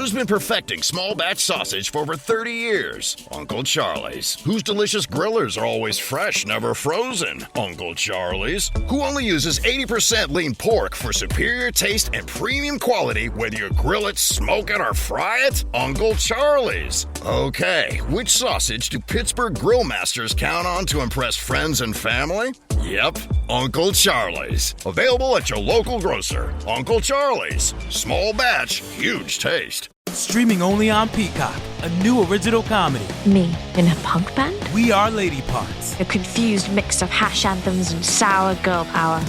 Who's been perfecting small batch sausage for over 30 years? Uncle Charlie's. Whose delicious grillers are always fresh, never frozen? Uncle Charlie's. Who only uses 80% lean pork for superior taste and premium quality, whether you grill it, smoke it, or fry it? Uncle Charlie's. Okay, which sausage do Pittsburgh grill masters count on to impress friends and family? Yep, Uncle Charlie's. Available at your local grocer. Uncle Charlie's. Small batch, huge taste. Streaming only on Peacock, a new original comedy. Me in a punk band? We Are Lady Parts. A confused mix of hash anthems and sour girl power.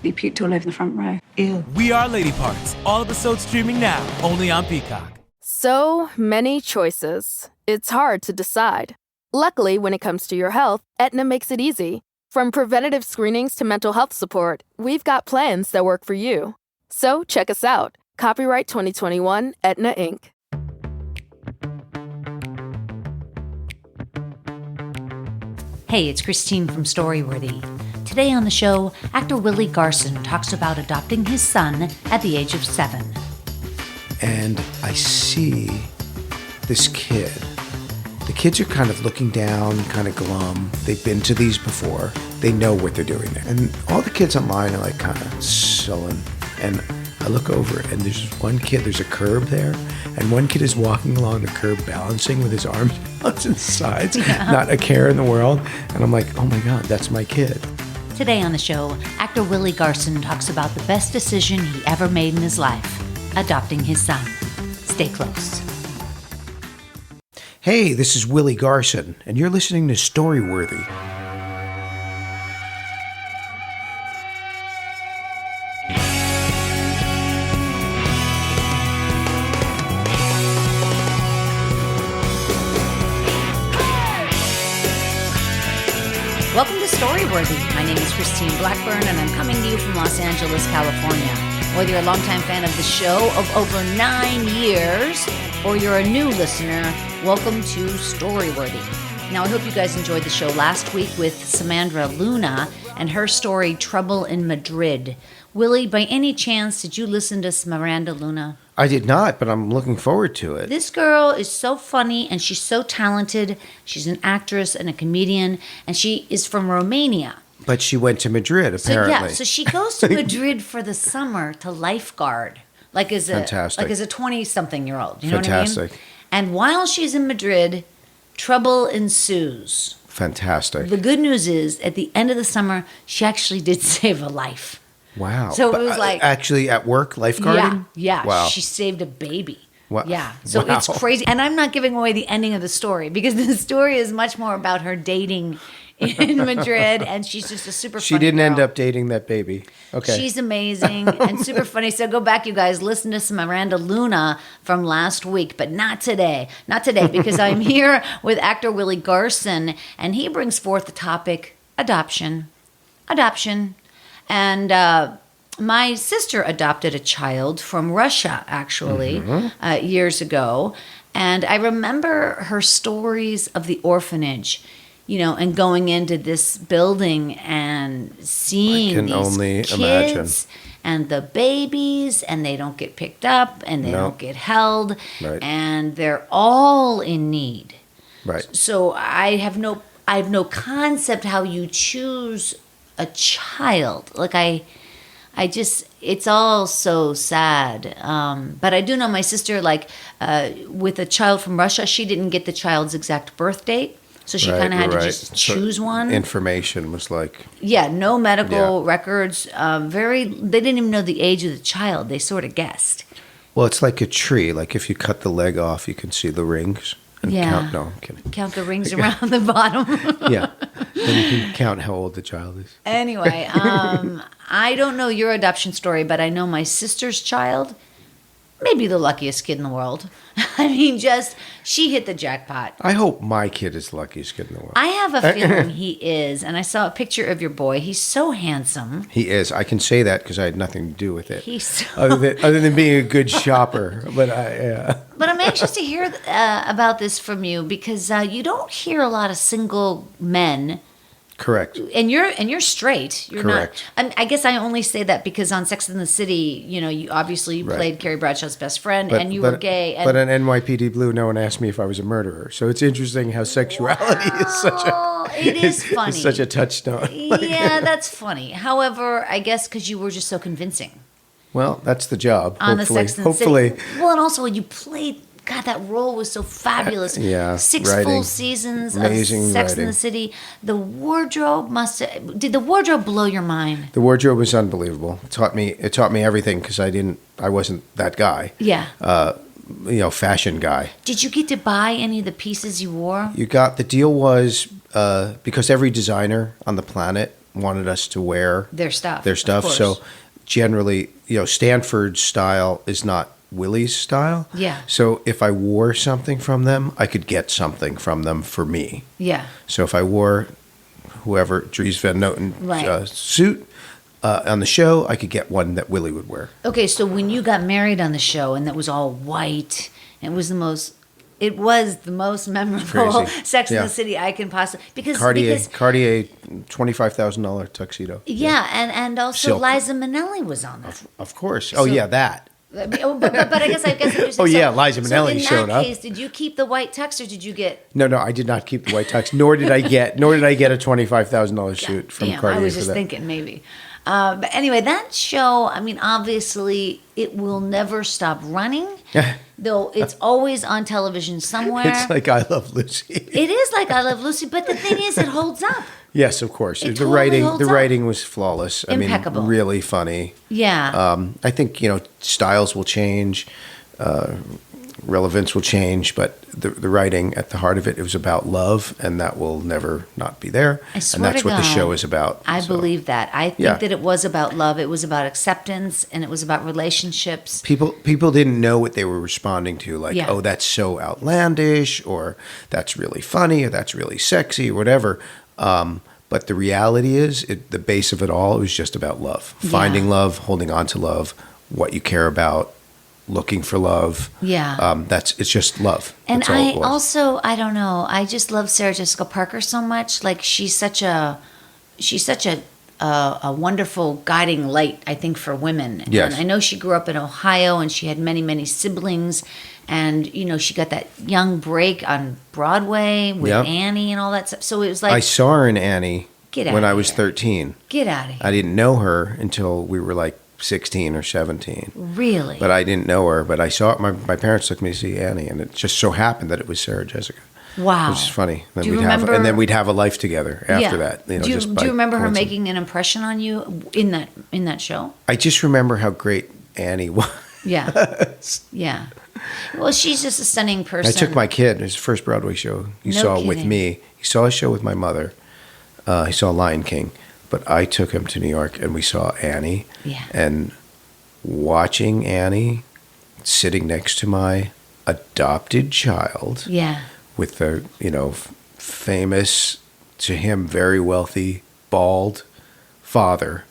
You puked all over the front row. Ew. We Are Lady Parts. All episodes streaming now, only on Peacock. So many choices. It's hard to decide. Luckily, when it comes to your health, Aetna makes it easy. From preventative screenings to mental health support, we've got plans that work for you. So check us out. Copyright 2021, Aetna Inc. Hey, it's Christine from Storyworthy. Today on the show, actor Willie Garson talks about adopting his son at the age of 7. And I see this kid. The kids are kind of looking down, kind of glum. They've been to these before. They know what they're doing there. And all the kids online are like kind of sullen. And I look over and there's one kid, there's a curb there. And one kid is walking along the curb balancing with his arms on his sides. Yeah. Not a care in the world. And I'm like, oh my God, that's my kid. Today on the show, actor Willie Garson talks about the best decision he ever made in his life, adopting his son. Stay close. Hey, this is Willie Garson, and you're listening to Storyworthy. Welcome to Storyworthy. My name is Christine Blackburn, and I'm coming to you from Los Angeles, California. Whether you're a longtime fan of the show of over 9 years, or you're a new listener, welcome to Storyworthy. Now, I hope you guys enjoyed the show last week with Samandra Luna and her story, Trouble in Madrid. Willie, by any chance, did you listen to Samandra Luna? I did not, but I'm looking forward to it. This girl is so funny and she's so talented. She's an actress and a comedian, and she is from Romania. But she went to Madrid, apparently. So she goes to Madrid for the summer to lifeguard, like as a 20-something-year-old. You know Fantastic. What I mean? And while she's in Madrid, trouble ensues. Fantastic. The good news is, at the end of the summer, she actually did save a life. Wow. So it was like... Actually at work, lifeguarding? Yeah. Wow. She saved a baby. Wow. Yeah. So Wow. It's crazy. And I'm not giving away the ending of the story, because the story is much more about her dating in Madrid, and she's just a super funny She didn't girl. end up dating that baby. Okay. She's amazing and super funny. So go back, you guys, listen to some Miranda Luna from last week, but not today. Not today, because I'm here with actor Willie Garson, and he brings forth the topic, adoption. Adoption. And my sister adopted a child from Russia, actually, years ago. And I remember her stories of the orphanage, you know, and going into this building and seeing these only kids imagine. And the babies, and they don't get picked up, and they don't get held, Right. and they're all in need. Right. So I have no concept how you choose a child. Like I just, it's all so sad. But I do know my sister, like with a child from Russia, she didn't get the child's exact birth date. So she kind of had to just choose one. Information was like... Yeah, no medical records. They didn't even know the age of the child. They sort of guessed. Well, it's like a tree. Like if you cut the leg off, you can see the rings. And count. No, I'm kidding. Count the rings around the bottom. Yeah. Then you can count how old the child is. Anyway, I don't know your adoption story, but I know my sister's child, maybe the luckiest kid in the world. I mean, she hit the jackpot. I hope my kid is the luckiest kid in the world. I have a feeling he is, and I saw a picture of your boy. He's so handsome. He is. I can say that because I had nothing to do with it. He's so... other than being a good shopper. But But I'm anxious to hear about this from you, because you don't hear a lot of single men Correct. And you're straight. You're Correct. not. I guess I only say that because on Sex and the City, you obviously Right. played Carrie Bradshaw's best friend, and you were gay. And, but on NYPD Blue, no one asked me if I was a murderer. So it's interesting how sexuality is such a it is funny. It's such a touchstone. Yeah, that's funny. However, I guess because you were just so convincing Well, that's the job. on hopefully, the Sex and the hopefully, City. Well, and also when you played. God, that role was so fabulous. Yeah, 6 writing. full seasons Amazing of Sex writing. and the City. The wardrobe did the wardrobe blow your mind? the wardrobe was unbelievable. It taught me everything because I wasn't that guy. Yeah. Fashion guy. Did you get to buy any of the pieces you wore? The deal was because every designer on the planet wanted us to wear Their stuff. their of stuff. course. So generally, Stanford's style is not Willie's style. Yeah. So if I wore something from them, I could get something from them for me. Yeah. So if I wore whoever Dries Van Noten Right. suit on the show, I could get one that Willie would wear. Okay, so when you got married on the show and that was all white, it was the most memorable Crazy. Sex in Yeah. the City I can possibly because Cartier $25,000 tuxedo. yeah, and also Silk. Liza Minnelli was on that. Of course. Oh yeah, that. But I guess I'm just Oh, saying, yeah, Liza Minnelli so showed in up. that case, did you keep the white tux or did you get? No, I did not keep the white tux. Nor did I get a $25,000 suit from Damn, Cartier. I was for just that. thinking maybe. But anyway, that show, I mean, obviously, it will never stop running. Though it's always on television somewhere. It's like I Love Lucy. It is like I Love Lucy, but the thing is, it holds up. Yes, of course. It The totally holds the up. writing was flawless. Impeccable. I mean, really funny. Yeah. I think styles will change, relevance will change, but the writing at the heart of it was about love, and that will never not be there. I swear and that's to what the God, show is about. I So, believe that. I think Yeah. that it was about love. It was about acceptance, and it was about relationships. people didn't know what they were responding to, like, Yeah. oh, that's so outlandish, or that's really funny, or that's really sexy, or whatever. But the reality is, the base of it all, it was just about love, finding love, holding on to love, what you care about, looking for love. Yeah. It's just love. And That's all it was. I don't know. I just love Sarah Jessica Parker so much. Like she's such a wonderful guiding light, I think, for women. Yes. And I know she grew up in Ohio and she had many, many siblings. And, she got that young break on Broadway with Yep. Annie and all that stuff. So it was like, I saw her in Annie Get when outta I was here. 13. get out of here. I didn't know her until we were like 16 or 17. Really? But I didn't know her. But I saw it. My parents took me to see Annie, and it just so happened that it was Sarah Jessica. Wow. Which is funny. Then Do you we'd remember- and then we'd have a life together after Yeah. that. do just by you remember her coincidence. making an impression on you in that show? I just remember how great Annie was. Yeah. Yeah. Well, she's just a stunning person. I took my kid. His first Broadway show. He No saw it with kidding. me. He saw a show with my mother. He saw Lion King. But I took him to New York, and we saw Annie. Yeah. And watching Annie sitting next to my adopted child Yeah. with the, famous, to him, very wealthy, bald father.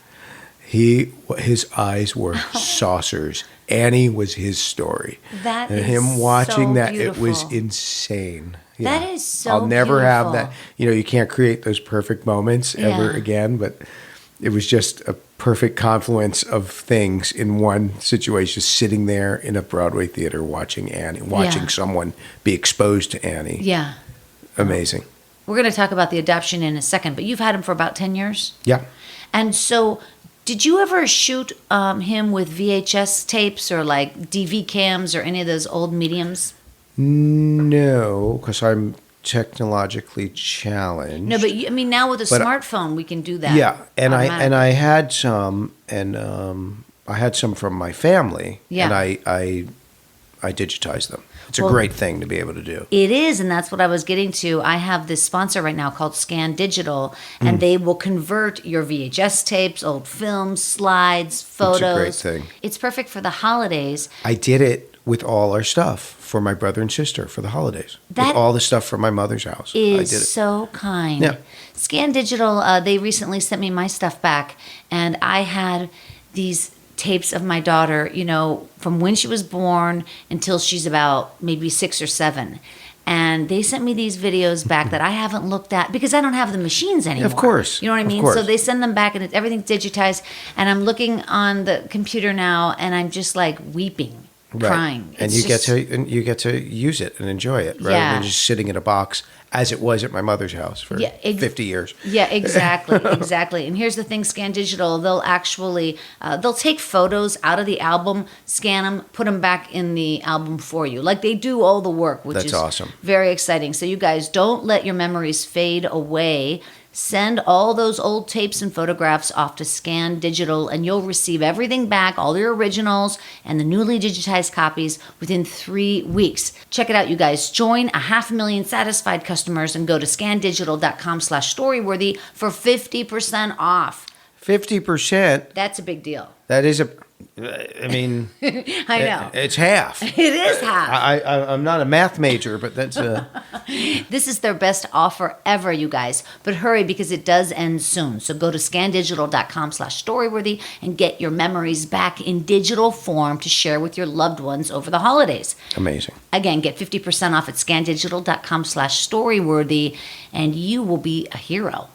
His eyes were saucers. Annie was his story. That And is him watching so that, it was beautiful. insane. That is so I'll never have beautiful. that. You can't create those perfect moments ever Yeah. again, but it was just a perfect confluence of things in one situation, sitting there in a Broadway theater watching Annie, watching Yeah. someone be exposed to Annie. Yeah. Amazing. We're going to talk about the adoption in a second, but you've had him for about 10 years? Yeah. And so, did you ever shoot him with VHS tapes or like DV cams or any of those old mediums? No, because I'm technologically challenged. No, but now with a But, smartphone, we can do that. Yeah, and automatically. I had some, and I had some from my family. Yeah. And I digitized them. It's a Well, great thing to be able to do. It is, and that's what I was getting to. I have this sponsor right now called Scan Digital, and Mm. they will convert your VHS tapes, old films, slides, photos. great thing. It's perfect for the holidays. I did it with all our stuff for my brother and sister for the holidays. That with all the stuff from my mother's house. I did it. Is so kind. Yeah. Scan Digital, they recently sent me my stuff back, and I had these tapes of my daughter, from when she was born until she's about maybe 6 or 7. And they sent me these videos back that I haven't looked at because I don't have the machines anymore. Of course. You know what I Of mean? course. So they send them back and everything's digitized. And I'm looking on the computer now and I'm just like weeping, crying. And It's you get to use it and enjoy it rather Yeah. than just sitting in a box as it was at my mother's house for 50 years. Yeah, exactly, exactly. And here's the thing: Scan Digital, they'll actually they'll take photos out of the album, scan them, put them back in the album for you. Like they do all the work, which That's is awesome. very exciting. So you guys don't let your memories fade away. Send all those old tapes and photographs off to Scan Digital, and you'll receive everything back, all your originals and the newly digitized copies within 3 weeks. Check it out, you guys. Join 500,000 satisfied customers and go to scandigital.com/storyworthy for 50% off. 50%, That's a big deal. that is I mean, I know. it's half. It is half. I'm not a math major, but that's This is their best offer ever, you guys. But hurry because it does end soon. So go to scandigital.com/storyworthy and get your memories back in digital form to share with your loved ones over the holidays. amazing. Again, get 50% off at scandigital.com/storyworthy and you will be a hero.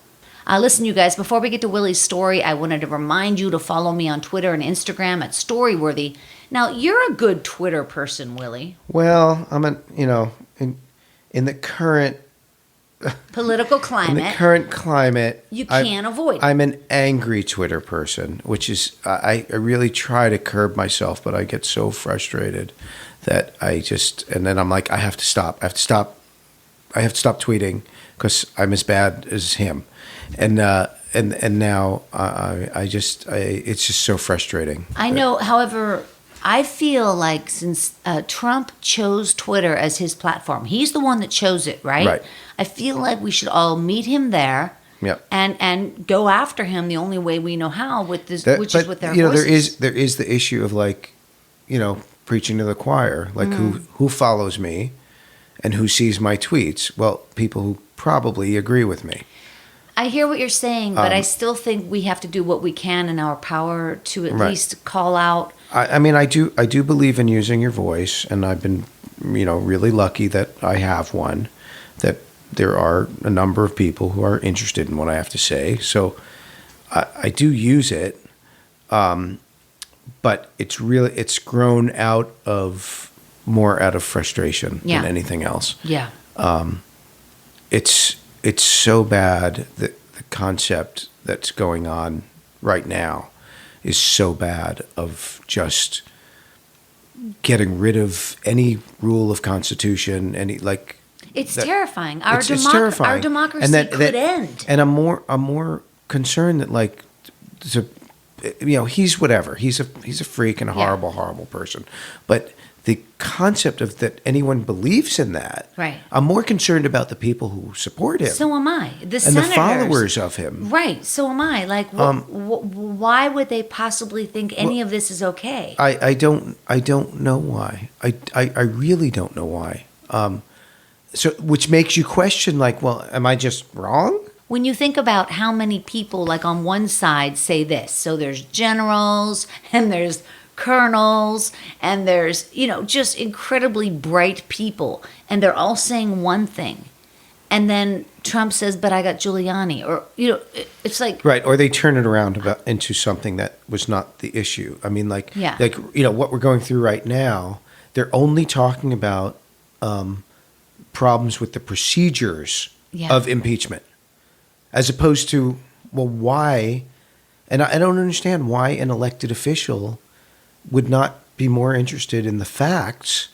Listen, you guys, before we get to Willie's story, I wanted to remind you to follow me on Twitter and Instagram at Storyworthy. Now, you're a good Twitter person, Willie. Well, in the current Political climate. You can't avoid it. I'm an angry Twitter person, which is I really try to curb myself, but I get so frustrated that and then I'm like, I have to stop tweeting because I'm as bad as him. And now it's just so frustrating. I know, however, I feel like since Trump chose Twitter as his platform, he's the one that chose it, right? Right. I feel like we should all meet him there. Yep. And go after him the only way we know how, which is with their you know, voices. there is the issue of like, you know, preaching to the choir, like who follows me and who sees my tweets. Well, people who probably agree with me. I hear what you're saying, but I still think we have to do what we can in our power to at least call out. I mean, I do believe in using your voice, and I've been, you know, really lucky that I have one, that there are a number of people who are interested in what I have to say. So I do use it, but it's grown out of frustration than anything else. Yeah. It's so bad that the concept that's going on right now is so bad of just getting rid of any rule of constitution, It's terrifying. Our it's terrifying. Our democracy could end. And I'm more concerned that he's whatever. He's a freak and a horrible person. But the concept of that anyone believes in that, right? I'm more concerned about the people who support him. So am I. The senators, the followers of him. Right. So am I. Like, why would they possibly think any of this is okay? I don't know why. I really don't know why. So, which makes you question, like, well, am I just wrong? When you think about how many people, like on one side, say this, so there's generals and there's colonels and there's, just incredibly bright people, and they're all saying one thing. And then Trump says, but I got Giuliani, or, it's like... Right, or they turn it around into something that was not the issue. I mean, what we're going through right now, they're only talking about problems with the procedures of impeachment, as opposed to, well, why? And I don't understand why an elected official would not be more interested in the facts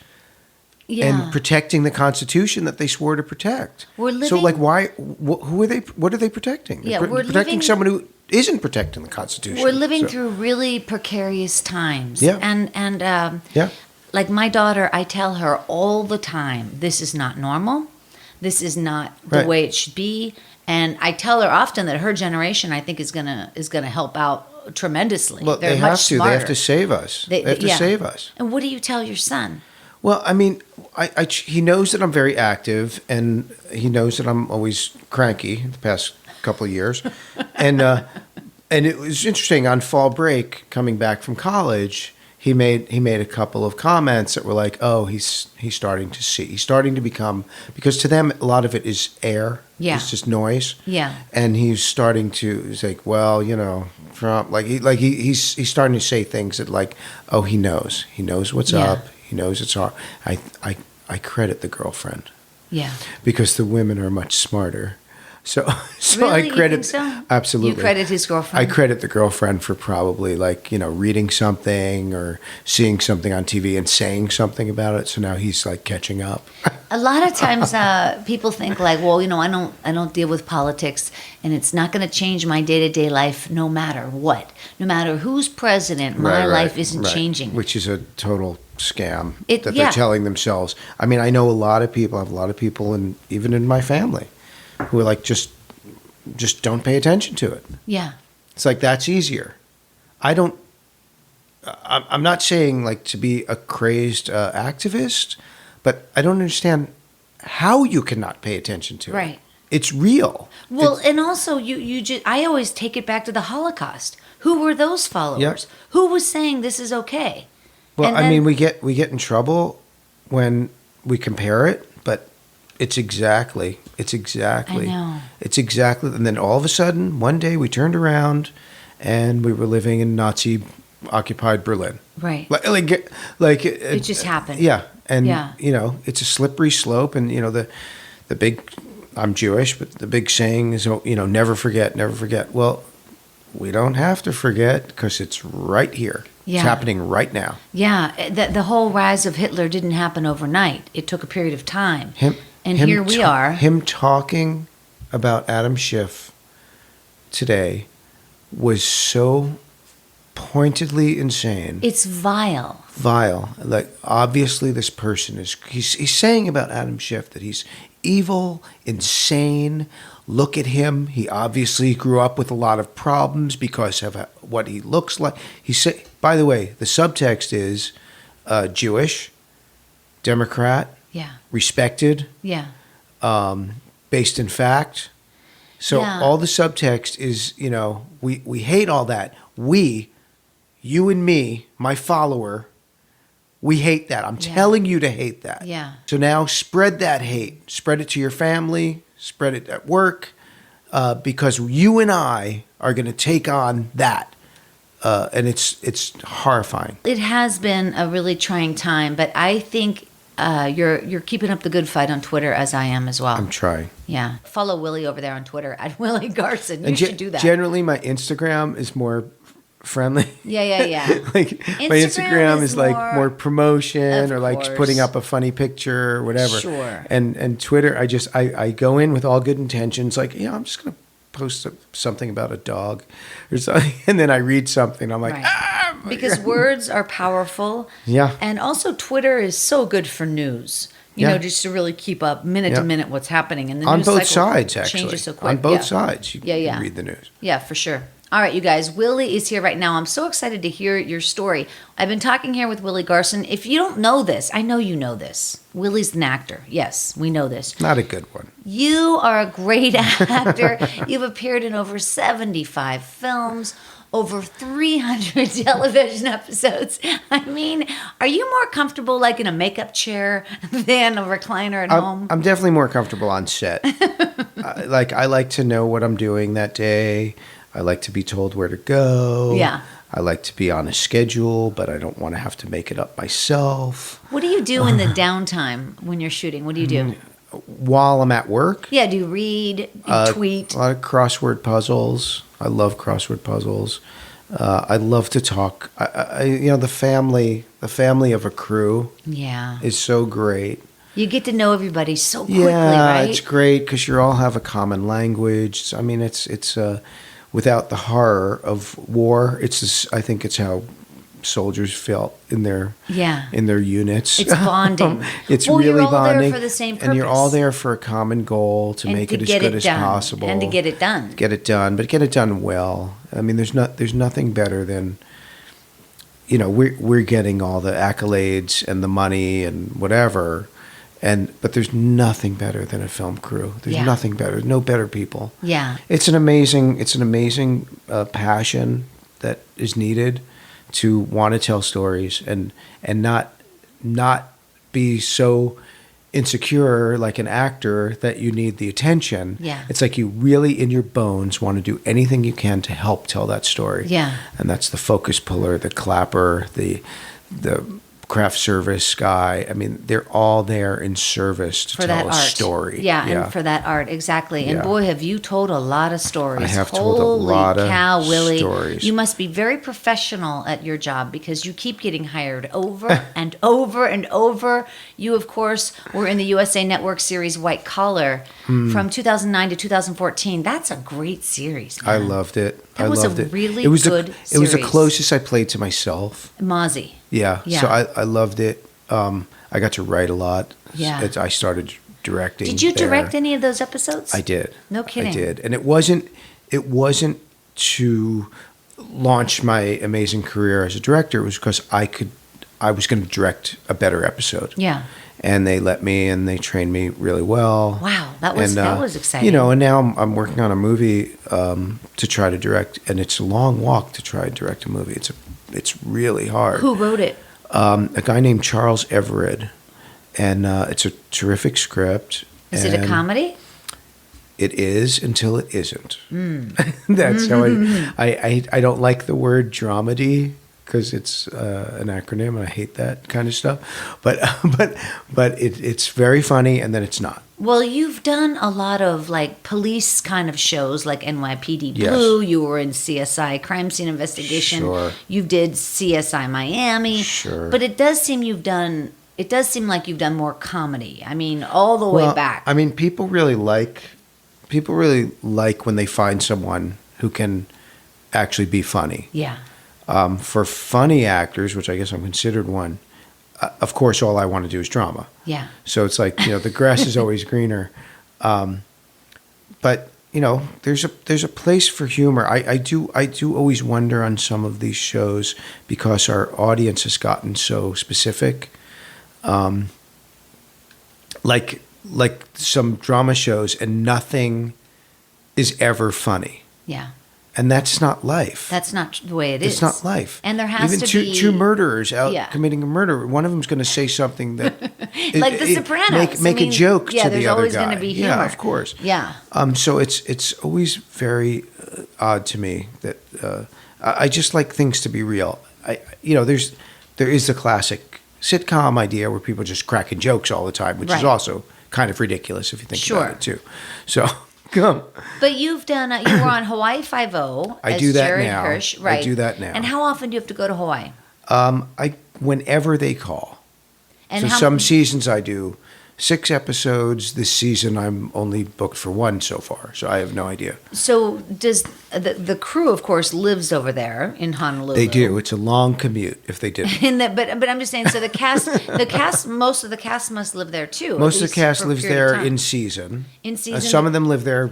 and protecting the Constitution that they swore to protect. So, why? Who are they? What are they protecting? Yeah, They're protecting someone who isn't protecting the Constitution. We're living through really precarious times. Yeah. And like my daughter, I tell her all the time, this is not normal. This is not the way it should be. And I tell her often that her generation, I think, is gonna help out tremendously. Well, They're they much have to. smarter. They have to save us. They have to save us. And what do you tell your son? Well, I mean, he knows that I'm very active, and he knows that I'm always cranky the past couple of years. And it was interesting, on fall break, coming back from college, he made a couple of comments that were like, oh, he's starting to see. He's starting to become, because to them, a lot of it is air. Yeah. It's just noise. Yeah. And he's like, well, Trump, he's starting to say things that like, oh, he knows what's up. He knows it's hard. I credit the girlfriend. Yeah. Because the women are much smarter. So Really? I credit, You think so? absolutely. You credit his girlfriend? I credit the girlfriend for probably reading something or seeing something on TV and saying something about it. So now he's like catching up. A lot of times people think like, well, I don't deal with politics and it's not going to change my day-to-day life no matter what. No matter who's president, my life isn't changing. Which is a total scam It- that yeah. they're telling themselves. I mean, I know a lot of people, I have a lot of people, even in my family, who are like, just don't pay attention to it. Yeah. It's like, that's easier. I'm not saying like to be a crazed activist, but I don't understand how you cannot pay attention to it. Right. It's real. Well, and also I always take it back to the Holocaust. Who were those followers? Yep. Who was saying this is okay? Well, And I then- mean, we get in trouble when we compare it, but it's exactly. I know. It's exactly. And then all of a sudden, one day we turned around and we were living in Nazi-occupied Berlin. Right. It just happened. Yeah. And, Yeah. it's a slippery slope. And, the big, I'm Jewish, but the big saying is, never forget, never forget. Well, we don't have to forget because it's right here. Yeah. It's happening right now. Yeah, the whole rise of Hitler didn't happen overnight. It took a period of time. And Him here we are. Him talking about Adam Schiff today was so pointedly insane. It's vile. Vile. Like, obviously this person he's saying about Adam Schiff that he's evil, insane. Look at him. He obviously grew up with a lot of problems because of what he looks like. He said, by the way, the subtext is Jewish, Democrat, Yeah. respected, Yeah. based in fact. So Yeah. all the subtext is, we hate all that. You and me, my follower, we hate that. I'm telling you to hate that. Yeah. So now spread that hate. Spread it to your family. Spread it at work. Because you and I are going to take on that. And it's horrifying. It has been a really trying time, but I think you're keeping up the good fight on Twitter, as I am as well. I'm trying. Yeah. Follow Willie over there on Twitter at Willie Garson. You And should do that. Generally, my Instagram is more friendly. Yeah. Like my Instagram is like more promotion Of or like course. putting up a funny picture or whatever. Sure. And Twitter, I go in with all good intentions. Like, I'm just gonna post something about a dog or something, and then I read something. I'm like, Right. Because words are powerful. Yeah. And also Twitter is so good for news. Just to really keep up minute to minute what's happening. And the on news both cycle sides, actually. changes so quick. On both Yeah. sides, you read the news. Yeah, for sure. All right, you guys. Willie is here right now. I'm so excited to hear your story. I've been talking here with Willie Garson. If you don't know this, I know you know this. Willie's an actor. Yes, we know this. Not a good one. You are a great actor. You've appeared in over 75 films, over 300 television episodes. I mean, are you more comfortable like in a makeup chair than a recliner at home? I'm definitely more comfortable on set. I like to know what I'm doing that day. I like to be told where to go. Yeah. I like to be on a schedule, but I don't want to have to make it up myself. What do you do in the downtime when you're shooting? What do you do? While I'm at work, Yeah, do you read? Do you tweet? a lot of crossword puzzles. I love crossword puzzles. I love to talk. The family of a crew Yeah. is so great. You get to know everybody so quickly, Yeah, right? it's great because you all have a common language. I mean, it's without the horror of war. I think it's how soldiers felt in their units. It's bonding. It's Well, really you're all there bonding for the same and you're purpose. all there for a common goal to And make to it as get good it as done. possible And to get it done. Get it done, but get it done well. I mean, there's nothing better than we're getting all the accolades and the money and whatever. But there's nothing better than a film crew. There's Yeah. nothing better. No better people. Yeah. It's an amazing passion that is needed to want to tell stories and not be so insecure like an actor that you need the attention. Yeah. It's like you really in your bones want to do anything you can to help tell that story. Yeah. And that's the focus puller, the clapper, the craft service guy. I mean, they're all there in service to For tell that a art. story. Yeah, and for that art, exactly. And Yeah. boy, have you told a lot of stories. I have told a lot of Holy cow, Willie. stories. You must be very professional at your job because you keep getting hired over and over and over. You, of course, were in the USA Network series White Collar from 2009 to 2014. That's a great series, I man. loved it. That I was a loved it. really it was good It was the series. closest I played to myself. Mozzie. Yeah. Yeah. So I loved it. I got to write a lot. Yeah. I started directing. Did you there. direct any of those episodes? I did. No kidding. I did. And it wasn't to launch my amazing career as a director. It was because I was going to direct a better episode. Yeah. And they let me, and they trained me really well. Wow, that was exciting. You know, and now I'm working on a movie to try to direct, and it's a long walk to try and direct a movie. It's really hard. Who wrote it? A guy named Charles Everett, and it's a terrific script. Is it a comedy? It is until it isn't. Mm. That's how I don't like the word dramedy because it's an acronym, and I hate that kind of stuff. But it's very funny, and then it's not. Well, you've done a lot of like police kind of shows, like NYPD Yes. Blue. You were in CSI Crime Scene Investigation. Sure. You did CSI Miami. Sure. But it does seem like you've done more comedy. I mean, all the way back. I mean, people really like when they find someone who can actually be funny. Yeah. For funny actors, which I guess I'm considered one, of course, all I want to do is drama. Yeah. So it's like, the grass is always greener. But there's a place for humor. I do always wonder on some of these shows because our audience has gotten so specific. Like some drama shows, and nothing is ever funny. Yeah. And that's not life. That's not the way it is. It's not life. And there has Even to be two murderers out Yeah. committing a murder. One of them's going to say something that like The Sopranos. Make a joke to the other guy. Yeah, there's always going to be humor. Yeah, of course. Yeah. So it's always very odd to me that I just like things to be real. There is the classic sitcom idea where people are just cracking jokes all the time, which is Right. also kind of ridiculous if you think Sure. about it too. So. Come. But you've done. You were on Hawaii Five-0 I as do that Jared now. Hirsch, I right? do that now. And how often do you have to go to Hawaii? Whenever they call. And So how, some seasons I do 6 episodes. This season I'm only booked for 1 so far, so I have no idea. So does the crew, of course, lives over there in Honolulu? They do. It's a long commute if they didn't. But I'm just saying. So the cast, most of the cast must live there too. Most at of the least cast for a lives period of there time. in season. In season? Some of them live there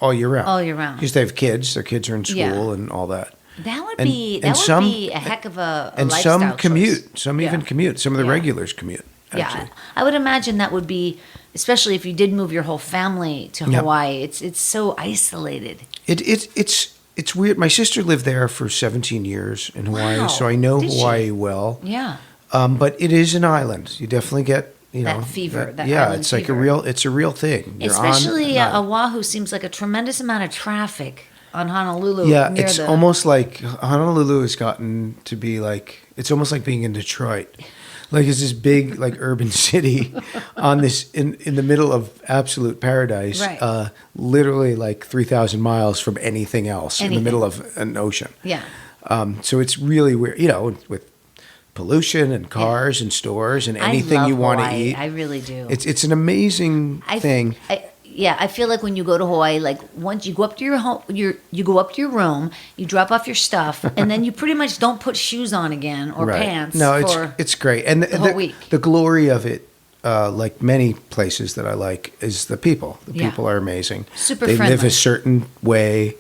all year round. All year round. Because they have kids. Their kids are in school Yeah. and all that. That would And- be and some- a heck of a And lifestyle some commute. choice. Some Yeah. even commute. Some of the Yeah. regulars commute. Actually. Yeah, I would imagine that would be, especially if you did move your whole family to Yeah. Hawaii. It's so isolated. It's weird. My sister lived there for 17 years in Hawaii, Wow. so I know Did she? Hawaii well. Yeah. But it is an island. You definitely get That fever, that yeah, island it's like fever. it's a real thing. You're Especially on, not- Oahu seems like a tremendous amount of traffic on Honolulu. Yeah, near it's the, almost like Honolulu has gotten to be like it's almost like being in Detroit. Like it's this big like urban city on this in the middle of absolute paradise. Right. Literally like 3,000 miles from anything else in the Anything. middle of an ocean. Yeah. So it's really weird, with pollution and cars and stores and anything I love you want to Hawaii. eat. I really do. It's an amazing thing. I feel like when you go to Hawaii, like once you go up to your home, you go up to your room, you drop off your stuff, and then you pretty much don't put shoes on again or pants. No, for it's great, and the whole week. The glory of it, like many places that I like, is the people. The Yeah. people are amazing. Super They live friendly. a certain way,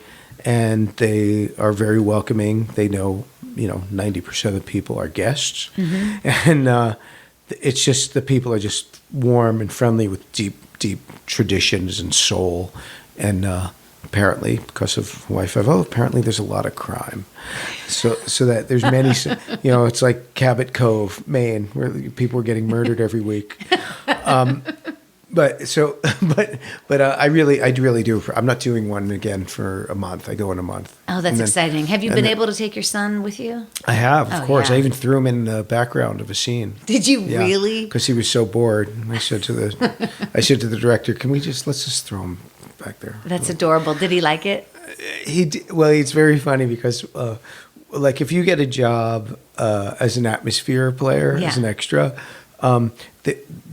and they are very welcoming. They know 90% of the people are guests, Mm-hmm. and it's just the people are just warm and friendly with deep traditions and soul, and apparently, because of Y50, apparently there's a lot of crime. So that there's many, it's like Cabot Cove, Maine, where people are getting murdered every week. But I really do. I'm not doing one again for a month. I go in a month. Oh, that's exciting. Have you been able to take your son with you? I have, of course. Yeah. I even threw him in the background of a scene. Did you really? Because he was so bored. I said to the director, let's just throw him back there. That's adorable. Did he like it? It's very funny because, like, if you get a job as an atmosphere player, as an extra,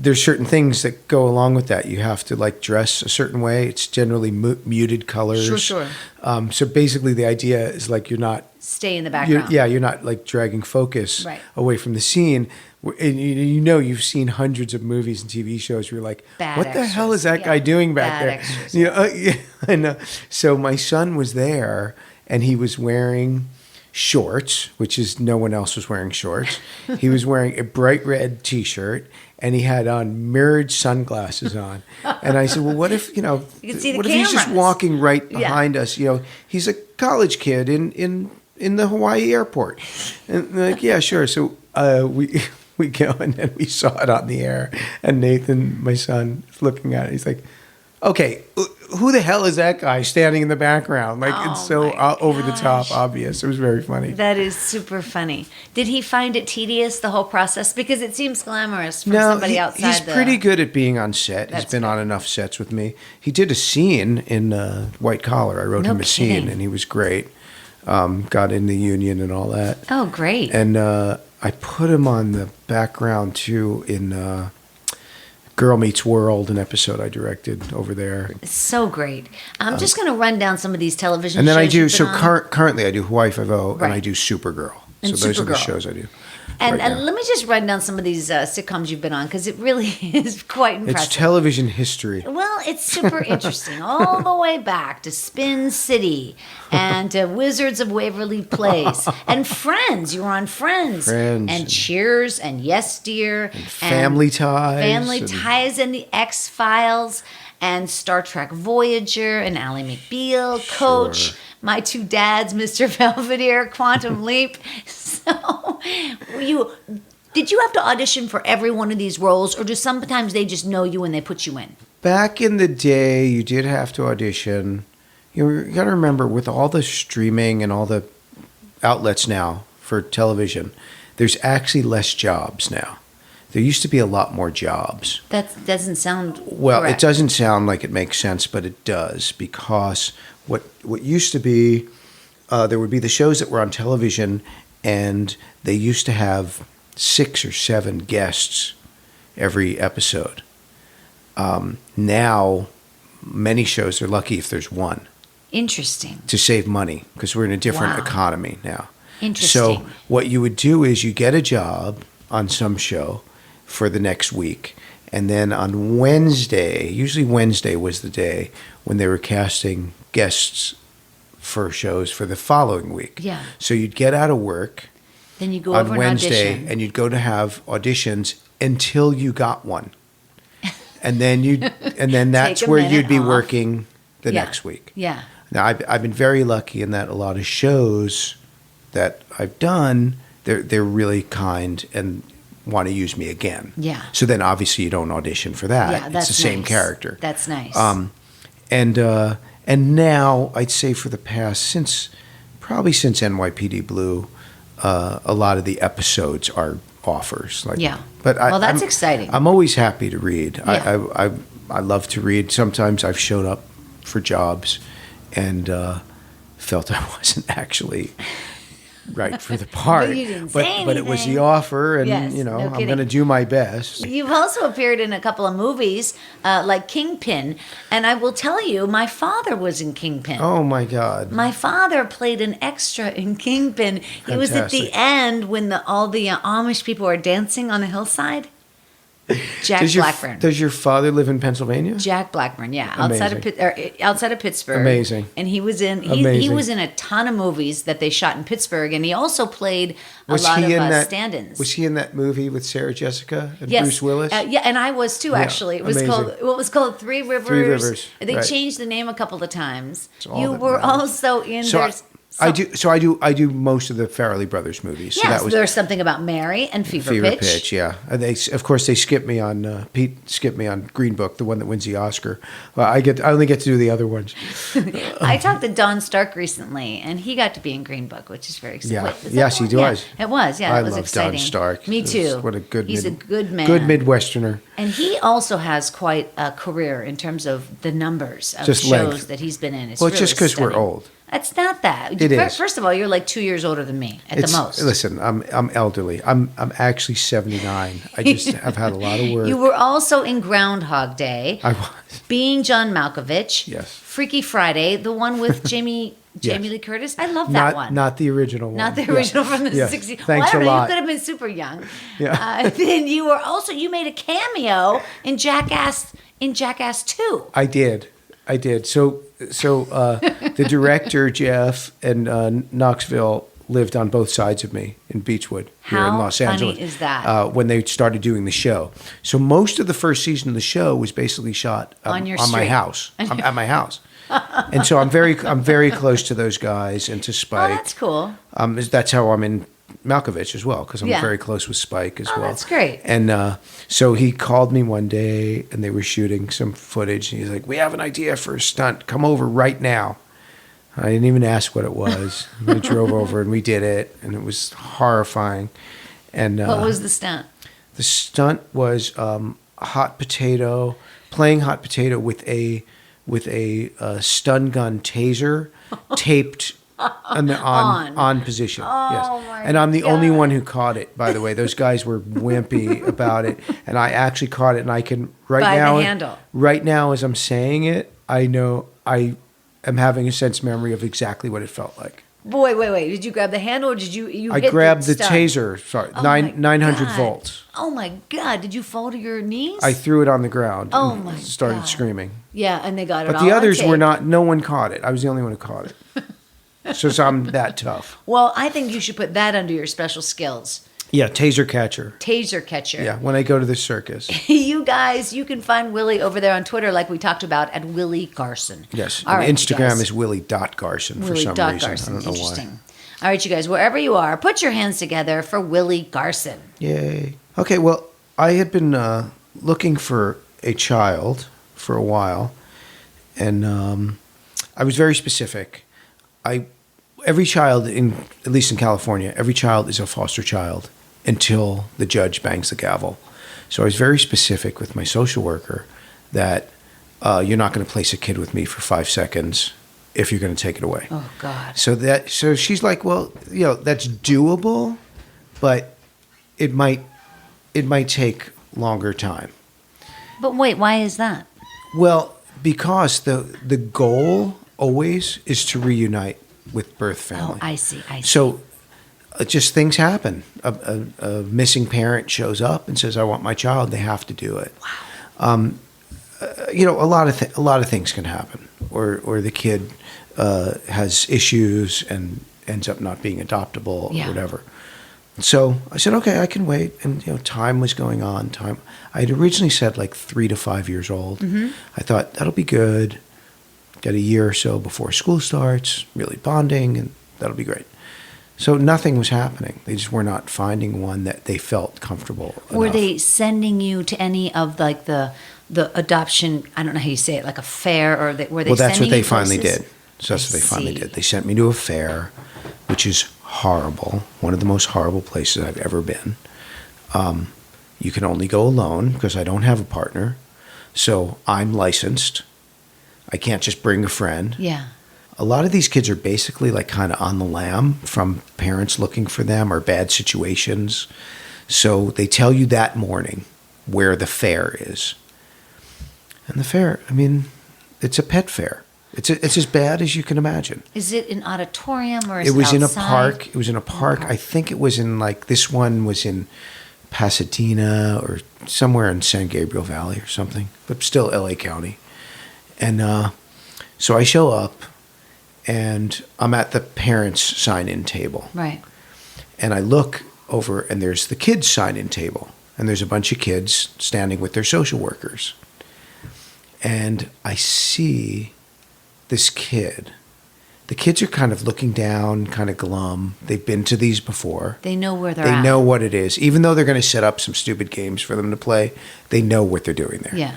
there's certain things that go along with that. You have to like dress a certain way. It's generally muted colors. Sure. So basically, the idea is like you're not stay in the background. You're not like dragging focus away from the scene. And you've seen hundreds of movies and TV shows where you're like, what the hell is that guy doing back there? Extras, I know. So my son was there, and he was wearing shorts, which is no one else was wearing shorts. He was wearing a bright red T-shirt, and he had on mirrored sunglasses on. And I said, well, what if what if he's just walking right behind us? He's a college kid in the Hawaii airport. And they're like, yeah, sure. So we go, and then we saw it on the air, and Nathan, my son, is looking at it. He's like, okay, who the hell is that guy standing in the background? Like, it's so over the top obvious. It was very funny. That is super funny. Did he find it tedious, the whole process? Because it seems glamorous from somebody outside. He's pretty good at being on set. He's been on enough sets with me. He did a scene in White Collar. I wrote him a scene, and he was great. Got in the union and all that. Oh, great. And I put him on the background, too, in Girl Meets World, an episode I directed over there. So great. I'm just going to run down some of these television shows. And then I do, currently I do Hawaii Five-0 Right. and I do Supergirl. And so those are the Supergirl. shows I do. And right now. let me just run down some of these sitcoms you've been on, because it really is quite impressive. It's television history. Well, it's super interesting. All the way back to Spin City and Wizards of Waverly Place and Friends. You were on Friends. And Cheers and Yes, Dear. And Family Ties. Family Ties and The X-Files and Star Trek Voyager and Ally McBeal, Coach. Sure. My Two Dads, Mr. Belvedere, Quantum Leap. So, did you have to audition for every one of these roles, or do sometimes they just know you and they put you in? Back in the day, you did have to audition. You got to remember, with all the streaming and all the outlets now for television, there's actually less jobs now. There used to be a lot more jobs. That doesn't sound well. correct. It doesn't sound like it makes sense, but it does, because what used to be, there would be the shows that were on television, and they used to have 6 or 7 guests every episode. Now, many shows are lucky if there's one. Interesting. To save money, because we're in a different economy now. Interesting. So what you would do is you get a job on some show for the next week, and then on Wednesday, usually Wednesday was the day when they were casting guests for shows for the following week. Yeah. So you'd get out of work Then you go on over Wednesday, an audition. and you'd go to have auditions until you got one, and then that's Take a where minute you'd be off. working the Yeah. next week. Yeah. Now I've been very lucky in that a lot of shows that I've done, they're really kind and want to use me again. Yeah. So then obviously you don't audition for that. Yeah, that's it's the same nice. character. That's nice. And now I'd say for the past since NYPD Blue, a lot of the episodes are offers. But that's exciting. I'm always happy to read. Yeah. I love to read. Sometimes I've showed up for jobs and felt I wasn't actually right for the part. But you didn't say but it was anything. the offer, and Yes, no I'm kidding. going to do my best. You've also appeared in a couple of movies, like Kingpin, and I will tell you, my father was in Kingpin. Oh my God! My father played an extra in Kingpin. He was at the Fantastic. end when all the Amish people are dancing on the hillside. Blackburn. Does your father live in Pennsylvania? Jack Blackburn, yeah, Amazing. outside of Pittsburgh. Amazing. And he was in a ton of movies that they shot in Pittsburgh, and he also played a lot of stand-ins. Was he in that movie with Sarah Jessica and Yes. Bruce Willis? Yeah, and I was too. Actually, it was amazing. called Three Rivers. Three Rivers. They right. changed the name a couple of times. all You that were matters. also in. I do most of the Farrelly Brothers movies. So Yes, that was there's something about Mary and Fever Pitch. Yeah. And they skipped me on Pete skipped me on Green Book, the one that wins the Oscar. Well, I only get to do the other ones. I talked to Don Stark recently, and he got to be in Green Book, which is very exciting. Yeah. Wait, is that Yes, the he one? was. Yeah, it was. Yeah, I it was love exciting. Don Stark. Me too. What a good. He's a good man. Good Midwesterner. And he also has quite a career in terms of the numbers of Just shows length. that he's been in. It's Well, really just because we're stunning. old. It's not that. It is. First of all, you're like 2 years older than me at the most. Listen, I'm elderly. I'm actually 79. I just have had a lot of work. You were also in Groundhog Day. I was. Being John Malkovich. Yes. Freaky Friday, the one with Jamie Lee Curtis. I love that one. Not the original one. Not the original from the Yeah. 60s. Thanks I don't a know. lot. You could have been super young. Yeah. Then you made a cameo in Jackass 2. I did. So the director Jeff and Knoxville lived on both sides of me in Beechwood here in Los Angeles. How funny is that? When they started doing the show, so most of the first season of the show was basically shot On your on my street. house, at my house, and so I'm very close to those guys and to Oh, Spike. that's cool. That's how I'm in Malkovich as well, because I'm Yeah. very close with Spike as well. That's great. And so he called me one day, and they were shooting some footage, and he's like, "We have an idea for a stunt. Come over right now." I didn't even ask what it was. We drove over, and we did it, and it was horrifying. And What was the stunt? the stunt was playing hot potato with a stun gun taser taped on position. Yes. my And I'm the only one who caught it, by the way. Those guys were wimpy about it, and I actually caught it, and I can By the handle. Right now as I'm saying it, I know I am having a sense memory of exactly what it felt like. Boy, wait. Did you grab the handle or did you I hit grabbed the stunt? taser, sorry, Oh my 900 God. volts. Oh my God. Did you fall to your knees? I threw it on the ground Oh and my started God. screaming. Yeah, and they got it But all the on others were tape. not, no one caught it. I was the only one who caught it. So I'm that tough. Well, I think you should put that under your special skills. Yeah, taser catcher. Taser catcher. Yeah, when I go to the circus. You guys, you can find Willie over there on Twitter, like we talked about, at Willie Garson. Yes. All And right, you Instagram guys. is Willie.Garson for Willie some dot reason. Garson. I don't know Interesting. All right, you guys, wherever you are, put your hands together for Willie Garson. why. Yay. Okay, well, I had been looking for a child for a while, and I was very specific. Every child, at least in California, every child is a foster child until the judge bangs the gavel. So I was very specific with my social worker that you're not going to place a kid with me for 5 seconds if you're going to take it away. Oh, God. So she's like, well, that's doable, but it might take longer time. But wait, why is that? Well, because the goal always is to reunite with birth family. Oh, I see. So just things happen. A missing parent shows up and says, "I want my child." They have to do it. Wow. A lot of things can happen, or the kid has issues and ends up not being adoptable or whatever. So I said, okay, I can wait. And time was going on. I had originally said like 3 to 5 years old. Mm-hmm. I thought that'll be good. Get a year or so before school starts, really bonding, and that'll be great. So nothing was happening. They just were not finding one that they felt comfortable Were enough. they sending you to any of like the adoption? I don't know how you say it, like a fair, or were they? Well, that's sending what they you finally places? did. So that's what they finally see. did. They sent me to a fair, which is horrible. One of the most horrible places I've ever been. You can only go alone because I don't have a partner. So I'm licensed. I can't just bring a friend. Yeah. A lot of these kids are basically like kind of on the lam from parents looking for them or bad situations. So they tell you that morning where the fair is. And the fair, I mean, it's a pet fair. It's as bad as you can imagine. Is it an auditorium or is It was in a outside? park. It was in a park. I think it was in like, this one was in Pasadena or somewhere in San Gabriel Valley or something, but still LA County. And so I show up, and I'm at the parents' sign-in table. Right. And I look over, and there's the kids' sign-in table. And there's a bunch of kids standing with their social workers. And I see this kid. The kids are kind of looking down, kind of glum. They've been to these before. They know where they're at. They know what it is. Even though they're going to set up some stupid games for them to play, they know what they're doing there. Yeah.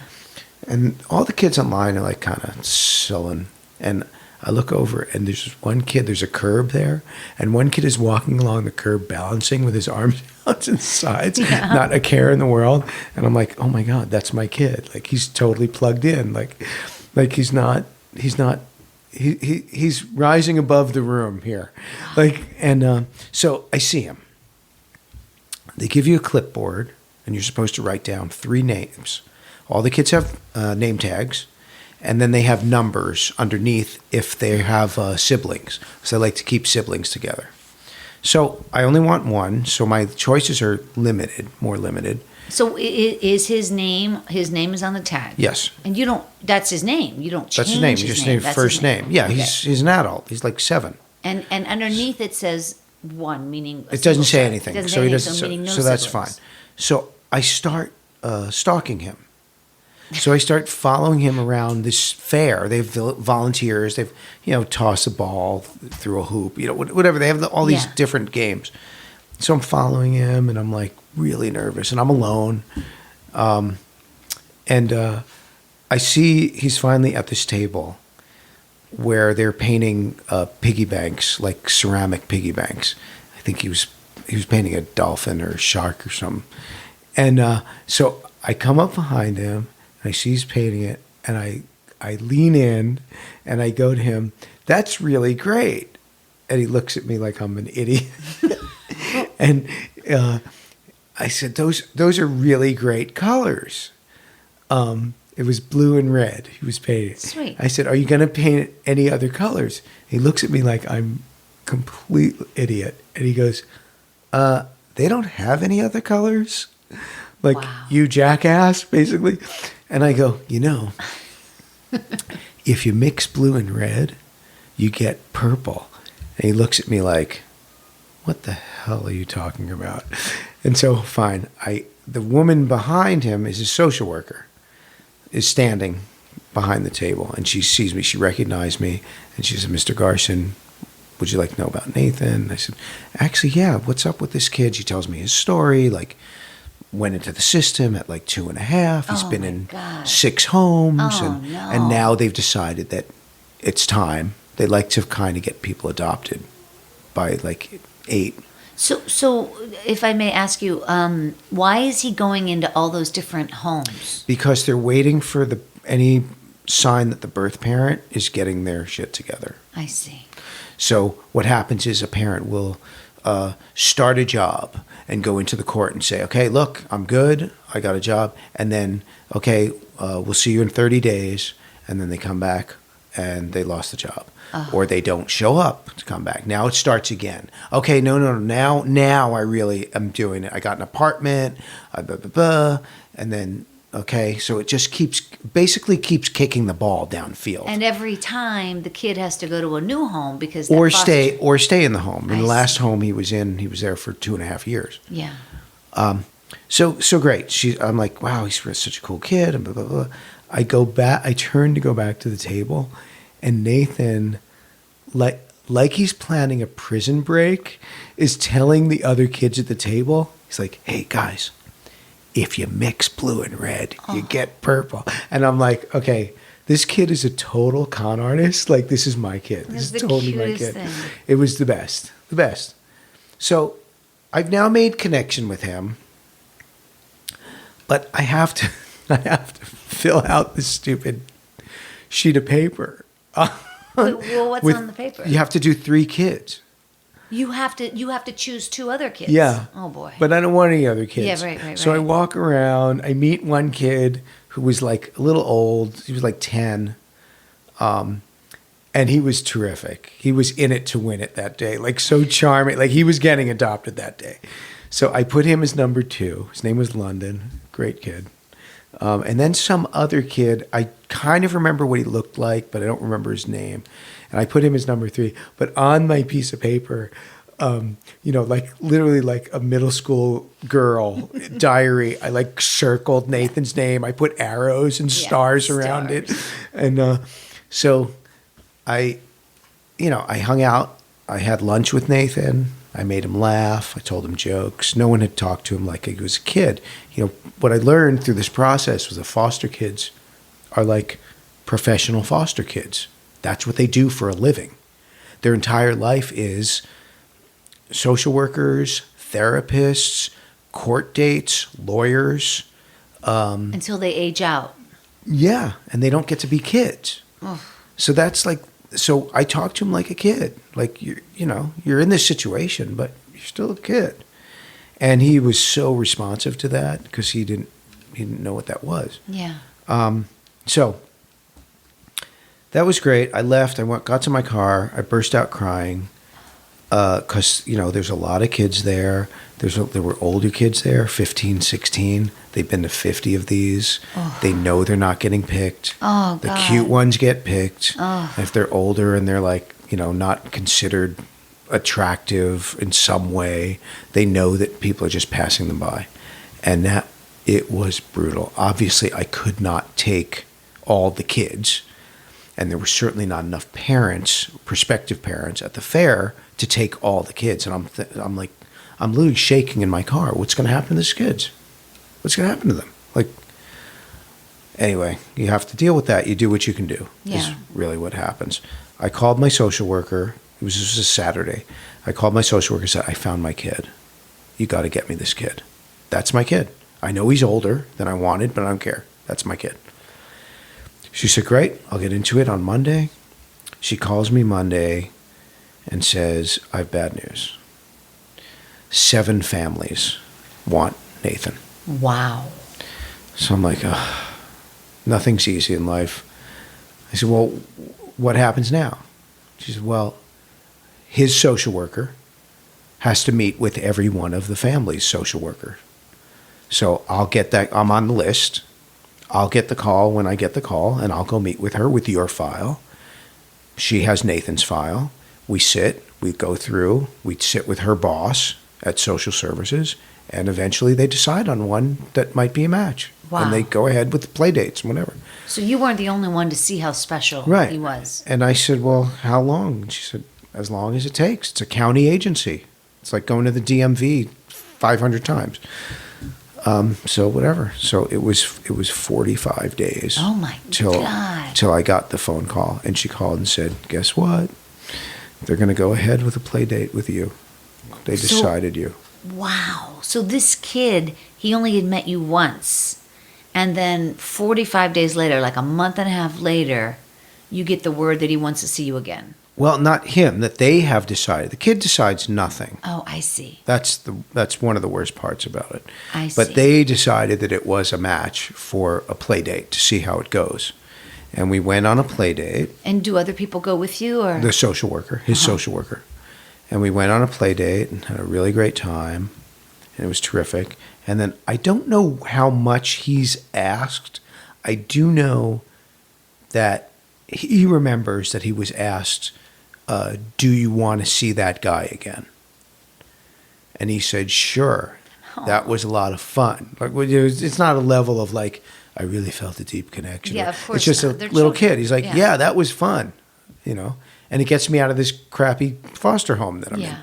And all the kids online are like kind of sullen. And I look over, and there's one kid, there's a curb there, and one kid is walking along the curb balancing with his arms out to the sides, not a care in the world. And I'm like, oh my God, that's my kid. Like, he's totally plugged in. Like he's rising above the room here. Like, and so I see him. They give you a clipboard, and you're supposed to write down 3 names. All the kids have name tags. And then they have numbers underneath if they have siblings. So I like to keep siblings together. So I only want one, so my choices are limited, more limited. So is his name is on the tag? Yes. And you don't, that's his name. You don't change That's his name. his You just name. name That's first his name. Yeah, Okay. he's an adult. He's like 7. And underneath it says 1, meaning a It doesn't single say child. anything. It doesn't So say he anything, doesn't. so meaning no So that's siblings. fine. So I start stalking him. So I start following him around this fair. They have volunteers. They've, tossed a ball through a hoop, whatever. They have all these different games. So I'm following him, and I'm like really nervous, and I'm alone. And I see he's finally at this table where they're painting piggy banks, like ceramic piggy banks. I think he was painting a dolphin or a shark or something. And so I come up behind him, and I see he's painting it, and I lean in, and I go to him, "That's really great." And he looks at me like I'm an idiot. And I said, those are really great colors. It was blue and red he was painting. Sweet. I said, "Are you going to paint any other colors?" He looks at me like I'm a complete idiot. And he goes, "They don't have any other colors? Like, Wow. you jackass," basically. And I go, if you mix blue and red, you get purple. And he looks at me like, "What the hell are you talking about?" And so, fine. The woman behind him is a social worker, is standing behind the table. And she sees me. She recognized me. And she said, "Mr. Garson, would you like to know about Nathan?" And I said, "Actually, yeah. What's up with this kid?" She tells me his story. Like, went into the system at like 2.5. He's been in God. 6 homes. Oh, and, no. and now they've decided that it's time. They like to kind of get people adopted by like 8. So if I may ask you, why is he going into all those different homes? Because they're waiting for any sign that the birth parent is getting their shit together. I see. So what happens is a parent will start a job and go into the court and say, "Okay, look, I'm good. I got a job." And then, "Okay, we'll see you in 30 days. And then they come back and they lost the job. Or they don't show up to come back. Now it starts again. "Okay, no. Now I really am doing it. I got an apartment, blah, blah, blah." And then, okay, so it just basically keeps kicking the ball downfield. And every time the kid has to go to a new home because Or that stay in the home. In I the last see. home he was in, he was there for 2.5 years. Yeah. So great. I'm like, wow, he's such a cool kid, and blah, blah, blah. I turn to go back to the table, and Nathan, like he's planning a prison break, is telling the other kids at the table, he's like, "Hey, guys, if you mix blue and red, you get purple." And I'm like, okay, this kid is a total con artist. Like, this is my kid. This is That's the totally my cutest kid. thing. It was the best. So I've now made connection with him, but I have to fill out this stupid sheet of paper. Well, what's on the paper? You have to do 3 kids. You have to choose 2 other kids. Yeah. Oh boy. But I don't want any other kids. Yeah, right. So I walk around. I meet one kid who was like a little old. He was like 10. And he was terrific. He was in it to win it that day. Like, so charming. Like, he was getting adopted that day. So I put him as number 2. His name was London. Great kid. And then some other kid, I kind of remember what he looked like, but I don't remember his name. And I put him as number 3. But on my piece of paper, like literally like a middle school girl diary, I like circled Nathan's name. I put arrows and stars around it. And so I hung out. I had lunch with Nathan. I made him laugh. I told him jokes. No one had talked to him like he was a kid. What I learned through this process was that foster kids are like professional foster kids. That's what they do for a living. Their entire life is social workers, therapists, court dates, lawyers. Until they age out. Yeah, and they don't get to be kids. Ugh. So that's like, so I talked to him like a kid. Like, you're in this situation, but you're still a kid. And he was so responsive to that because he didn't know what that was. Yeah. So that was great. I left. I got to my car. I burst out crying because, there's a lot of kids there. There were older kids there, 15, 16. They've been to 50 of these. Oh. They know they're not getting picked. Oh, the God. cute ones get picked. Oh. If they're older and they're like, not considered attractive in some way, they know that people are just passing them by. And it was brutal. Obviously, I could not take all the kids. And there were certainly not enough parents, prospective parents at the fair to take all the kids. And I'm literally shaking in my car. What's going to happen to these kids? What's going to happen to them? Anyway, you have to deal with that. You do what you can do. Yeah. Is really what happens. I called my social worker. This was a Saturday. I called my social worker and said, I found my kid. You got to get me this kid. That's my kid. I know he's older than I wanted, but I don't care. That's my kid. She said, great. I'll get into it on Monday. She calls me Monday and says, I have bad news. 7 families want Nathan. Wow. So I'm like, nothing's easy in life. I said, well, what happens now? She said, well, his social worker has to meet with every one of the family's social worker. So I'll get that. I'm on the list. I'll get the call when I get the call, and I'll go meet with her with your file. She has Nathan's file. We go through, we sit with her boss at social services, and eventually they decide on one that might be a match. Wow. And they go ahead with the play dates and whatever. So you weren't the only one to see how special he was. And I said, well, how long? And she said, as long as it takes. It's a county agency. It's like going to the DMV 500 times. So whatever. So it was 45 days. Oh my God. Till I got the phone call, and she called and said, guess what? They're going to go ahead with a play date with you. They decided you. Wow. So this kid, he only had met you once. And then 45 days later, like a month and a half later, you get the word that he wants to see you again. Well, not him, that they have decided. The kid decides nothing. Oh, I see. That's one of the worst parts about it. I see. But they decided that it was a match for a play date to see how it goes. And we went on a play date. And do other people go with you, or? The social worker, his social worker. And we went on a play date and had a really great time. And it was terrific. And then I don't know how much he's asked. I do know that he remembers that he was asked, do you want to see that guy again? And he said, sure. Aww. That was a lot of fun. Like, it's not a level of like, I really felt a deep connection. Yeah, of course. It's just a They're little children. kid. He's like, yeah, that was fun, And it gets me out of this crappy foster home that I'm in.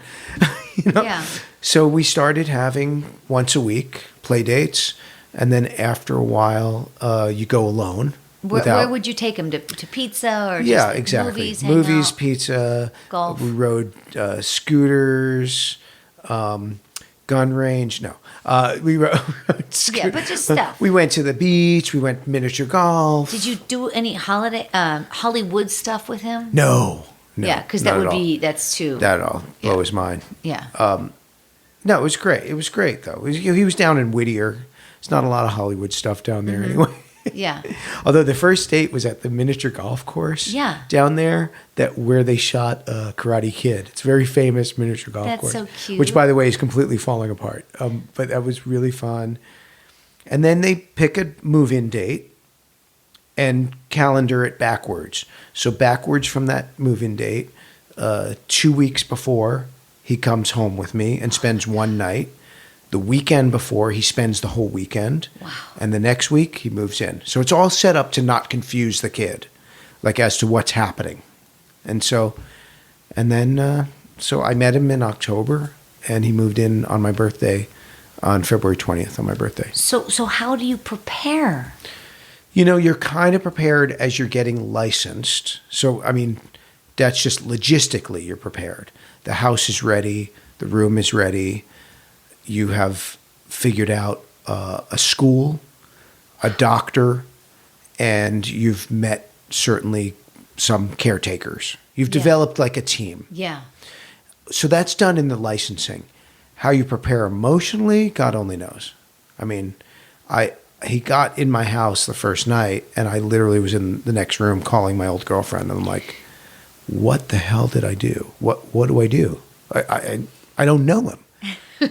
Yeah. So we started having once a week play dates, and then after a while, you go alone. Where would you take him? To pizza or just like exactly. movies, Pizza, golf? We rode scooters, gun range. No, we rode Yeah, but just stuff. We went to the beach. We went miniature golf. Did you do any Hollywood stuff with him? No. Yeah, because that's too. That'd all blow his mind. Yeah. No, it was great. It was great, though. He was down in Whittier. There's not a lot of Hollywood stuff down there anyway. Yeah. Although the first date was at the miniature golf course down there where they shot Karate Kid. It's a very famous miniature golf course. That's so cute. Which, by the way, is completely falling apart. But that was really fun. And then they pick a move-in date and calendar it backwards. So backwards from that move-in date, 2 weeks before, he comes home with me and spends one night. The weekend before, he spends the whole weekend. Wow. And the next week, he moves in. So it's all set up to not confuse the kid, like as to what's happening. And so I met him in October, and he moved in on my birthday on February 20th, on my birthday. So how do you prepare? You're kind of prepared as you're getting licensed. So, I mean, that's just logistically you're prepared. The house is ready. The room is ready. You have figured out a school, a doctor, and you've met certainly some caretakers. You've developed like a team. Yeah. So that's done in the licensing. How you prepare emotionally, God only knows. I mean, he got in my house the first night, and I literally was in the next room calling my old girlfriend, and I'm like, what the hell did I do? What do I do? I don't know him.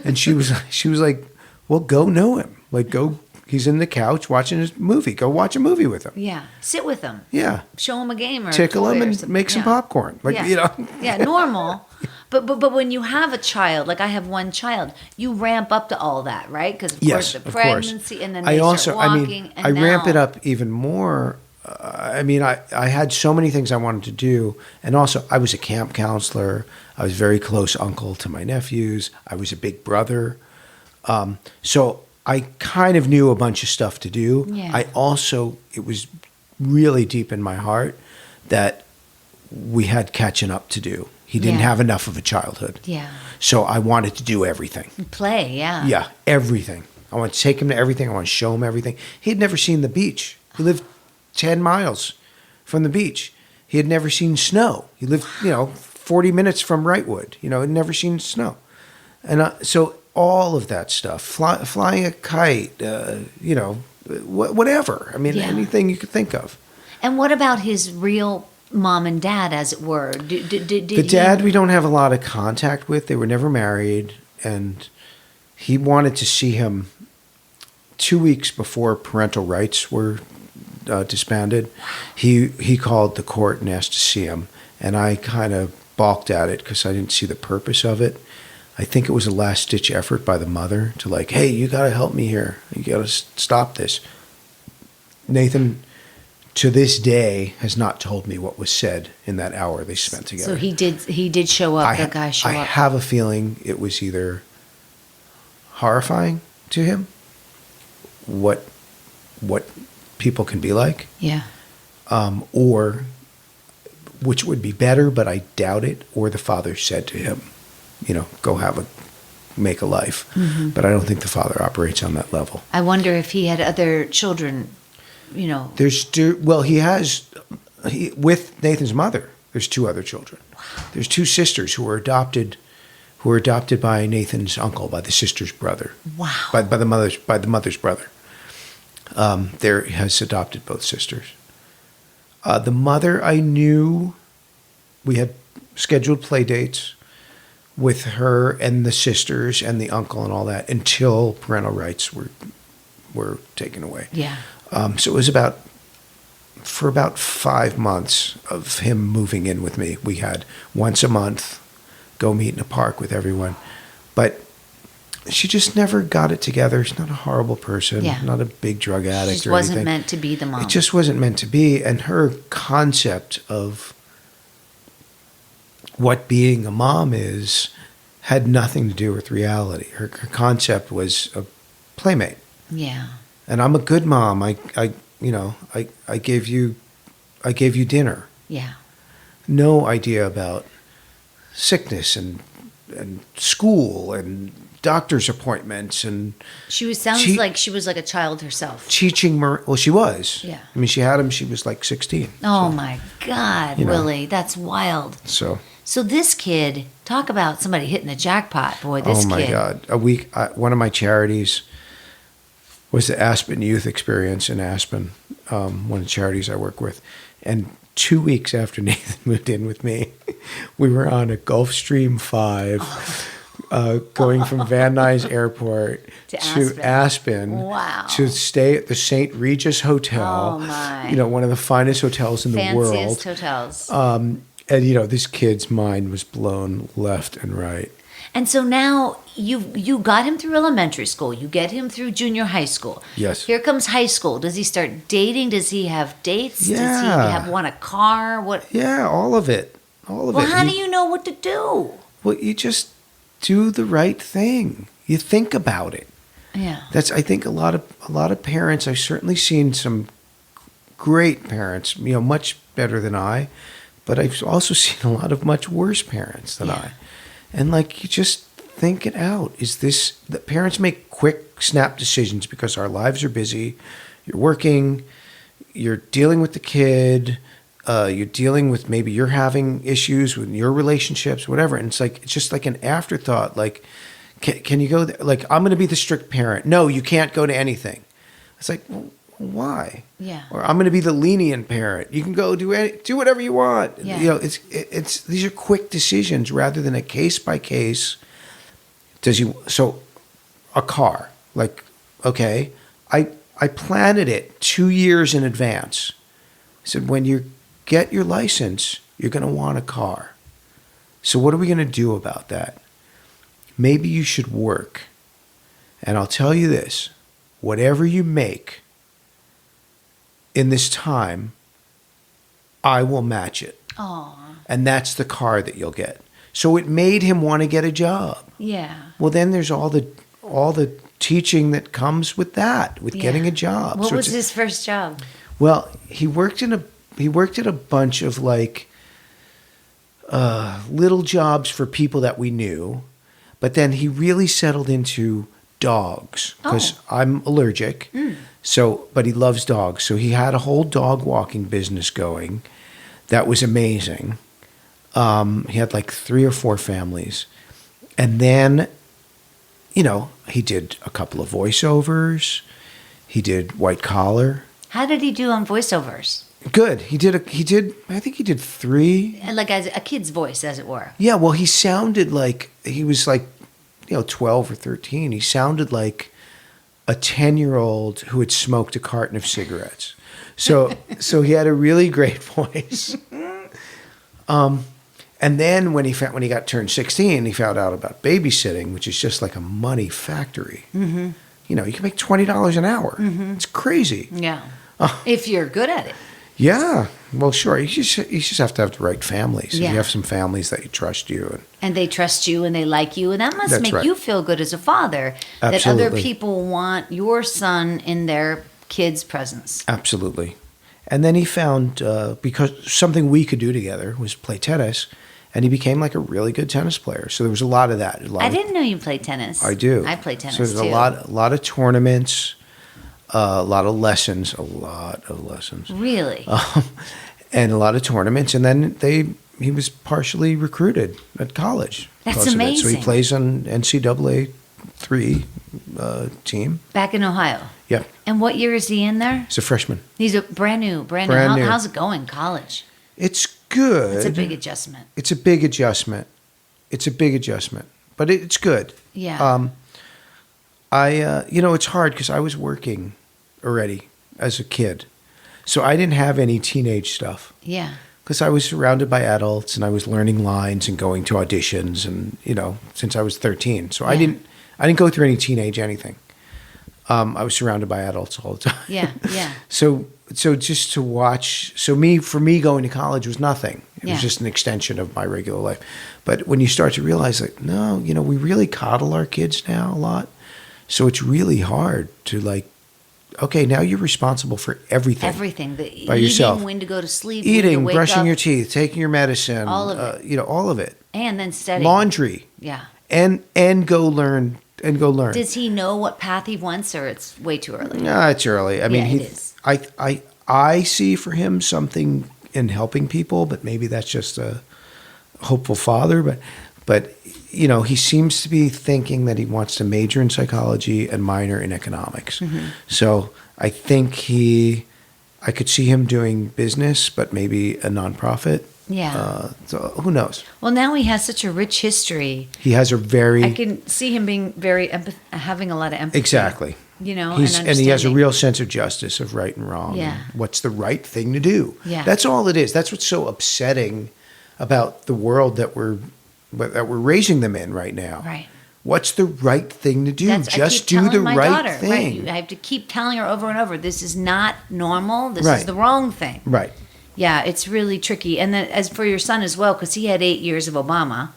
And she was like, well, go know him. Like, go, he's in the couch watching his movie. Go watch a movie with him. Yeah. Sit with him. Yeah. Show him a game or tickle a toy him or and something. make some popcorn. Like, Yeah, normal. But when you have a child, like I have one child, you ramp up to all that, right? Because of course the pregnancy and then they start walking. I ramp it up even more. I had so many things I wanted to do. And also, I was a camp counselor. I was a very close uncle to my nephews. I was a big brother. So I kind of knew a bunch of stuff to do. Yeah. It was really deep in my heart that we had catching up to do. He didn't have enough of a childhood. Yeah. So I wanted to do everything. Play, yeah. Yeah, everything. I want to take him to everything. I want to show him everything. He had never seen the beach. He lived 10 miles from the beach. He had never seen snow. He lived, 40 minutes from Wrightwood. Had never seen snow. And so all of that stuff, flying a kite, whatever. I mean, anything you could think of. And what about his real mom and dad, as it were? The dad we don't have a lot of contact with. They were never married. And he wanted to see him 2 weeks before parental rights were disbanded. He called the court and asked to see him, and I kind of balked at it because I didn't see the purpose of it. I think it was a last-ditch effort by the mother to like, hey, you got to help me here. You got to stop this. Nathan, to this day, has not told me what was said in that hour they spent together. So he did show up. That guy showed up. I have a feeling it was either horrifying to him, what people can be like. Yeah. Or, which would be better, but I doubt it, or the father said to him, go make a life. Mm-hmm. But I don't think the father operates on that level. I wonder if he had other children, he has, with Nathan's mother, there's 2 other children. Wow. There's 2 sisters who were adopted by Nathan's uncle, by the sister's brother. Wow. By the mother's brother. There has adopted both sisters. The mother I knew, we had scheduled play dates with her and the sisters and the uncle and all that until parental rights were taken away. Yeah. So it was for about 5 months of him moving in with me. We had once a month go meet in a park with everyone, but she just never got it together. She's not a horrible person, not a big drug addict or anything. It just wasn't meant to be the mom. It just wasn't meant to be. And her concept of what being a mom is had nothing to do with reality. Her concept was a playmate. Yeah. And I'm a good mom. I gave you dinner. Yeah. No idea about sickness and school and doctor's appointments, and sounds like she was like a child herself. Teaching, she was. Yeah. I mean, she had him. She was like 16. Oh my God, Willie, that's wild. So this kid, talk about somebody hitting the jackpot, boy. This kid. Oh my God, one of my charities. was the Aspen Youth Experience in Aspen, one of the charities I work with. And 2 weeks after Nathan moved in with me, we were on a Gulfstream 5 going from Van Nuys Airport to Aspen to stay at the St. Regis Hotel. Oh, my. One of the finest hotels in the world. Fanciest hotels. And, this kid's mind was blown left and right. And so now you got him through elementary school. You get him through junior high school. Yes. Here comes high school. Does he start dating? Does he have dates? Yeah. Does he want a car? What? Yeah, all of it. All of it. Well, how do you know what to do? Well, you just do the right thing. You think about it. Yeah. That's, I think, a lot of parents. I've certainly seen some great parents, much better than I, but I've also seen a lot of much worse parents than I. And you just think it out. The parents make quick, snap decisions because our lives are busy. You're working, you're dealing with the kid, you're dealing with, maybe you're having issues with your relationships, whatever. And it's just like an afterthought. Can you go there? I'm going to be the strict parent. No, you can't go to anything. It's well, why? Yeah. Or I'm going to be the lenient parent. You can go do whatever you want. Yeah. It's these are quick decisions rather than a case by case. So a car, okay, I planted it 2 years in advance. I said, when you get your license, you're going to want a car. So what are we going to do about that? Maybe you should work. And I'll tell you this, whatever you make in this time, I will match it. Oh. And that's the car that you'll get. So it made him want to get a job. Yeah. Well, then there's all the teaching that comes with that, with getting a job. What was his first job? Well, he worked at a bunch of little jobs for people that we knew, but then he really settled into dogs because I'm allergic. But he loves dogs. So he had a whole dog walking business going that was amazing. He had 3 or 4 families. And then, he did a couple of voiceovers. He did white collar. How did he do on voiceovers? Good. I think he did 3. Like as a kid's voice, as it were. Yeah, well, he sounded like, he was 12 or 13. He sounded like a 10-year-old who had smoked a carton of cigarettes. So he had a really great voice. And then when he got turned 16, he found out about babysitting, which is just like a money factory. Mm-hmm. You can make $20 an hour. Mm-hmm. It's crazy. Yeah. If you're good at it. Yeah. Well, sure. You just have to have the right families. Yeah. You have some families that trust you. And they trust you and they like you. And that must make you feel good as a father. Absolutely. That other people want your son in their kid's presence. Absolutely. And then he found, because something we could do together was play tennis, and he became a really good tennis player. So there was a lot of that. I didn't know you played tennis. I do. I play tennis so there's too. a lot of tournaments, a lot of lessons. Really? And a lot of tournaments. And then he was partially recruited at college. That's amazing. So he plays on NCAA 3 team. Back in Ohio? Yeah. And what year is he in there? He's a freshman. He's a brand new. Brand new. How's it going, college? It's good. It's a big adjustment. It's a big adjustment. But it's good. Yeah. It's hard because I was working already as a kid. So I didn't have any teenage stuff. Yeah. Because I was surrounded by adults and I was learning lines and going to auditions and, since I was 13. So I didn't go through any teenage anything. I was surrounded by adults all the time. Yeah, yeah. So just to watch, for me going to college was nothing. It was just an extension of my regular life. But when you start to realize no, we really coddle our kids now a lot. So it's really hard to okay, now you're responsible for everything. Everything. By yourself. Eating, when to go to sleep, eating, when to wake brushing up. your teeth, taking your medicine. All of it. All of it. And then studying. Laundry. Yeah. And go learn. Does he know what path he wants, or it's way too early? No, it's early. I mean, it is. I see for him something in helping people, but maybe that's just a hopeful father. But, he seems to be thinking that he wants to major in psychology and minor in economics. So I think I could see him doing business, but maybe a nonprofit. Yeah. So who knows? Well, now he has such a rich history. He has I can see him being very having a lot of empathy. Exactly. And he has a understanding. real sense of justice, of right and wrong. Yeah. And what's the right thing to do? Yeah. That's all it is. That's what's so upsetting about the world that we're raising them in right now. Right. What's the right thing to do? I Just keep do the telling my right daughter, thing. Right. I have to keep telling her over and over, this is not normal. This Right. is the wrong thing. Right. Yeah, it's really tricky. And then as for your son as well, because he had 8 years of Obama.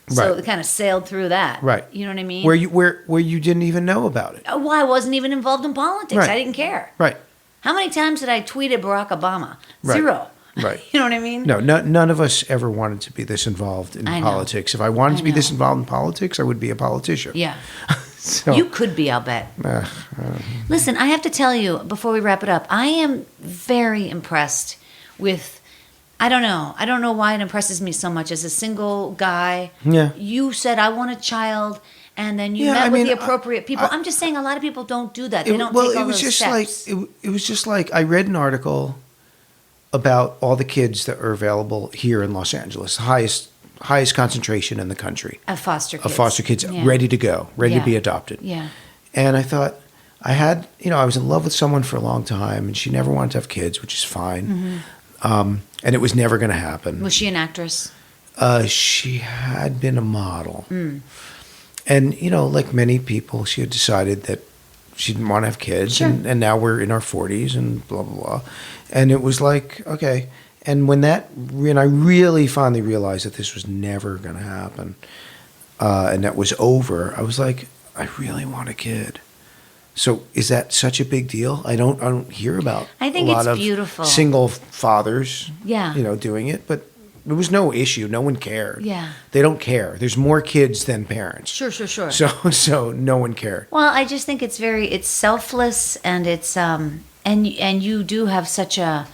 So Right. it kind of sailed through that. Right. You know what I mean? Where you didn't even know about it. Well, I wasn't even involved in politics. Right. I didn't care. Right. How many times did I tweet at Barack Obama? Right. 0. Right. You know what I mean? No, none of us ever wanted to be this involved in I know. politics. If I wanted to be this know. involved in politics, I would be a politician. Yeah. So, You could be, I'll bet. Listen, I have to tell you, before we wrap it up, I am very impressed with, I don't know why it impresses me so much as a single guy. Yeah. You said, I want a child, and then you Yeah, met I with mean, the appropriate people. I'm just saying a lot of people don't do that. They don't take all those steps. it was just like I read an article about all the kids that are available here in Los Angeles, the highest concentration in the country Of foster kids. of foster kids Yeah. ready to go, ready Yeah. to be adopted. Yeah. And I thought I was in love with someone for a long time, and she never wanted to have kids, which is fine. And it was never going to happen. Was she an actress? She had been a model. And, like many people, she had decided that she didn't want to have kids. Sure. And now we're in our 40s and blah, blah, blah. And it was like, okay. And when I really finally realized that this was never going to happen, and that was over, I was like, I really want a kid. So is that such a big deal? I don't hear about I think a lot it's of beautiful. single fathers, Yeah. doing it, but there was no issue. No one cared. Yeah. They don't care. There's more kids than parents. Sure. So no one cared. Well, I just think it's selfless, and it's and you do have such a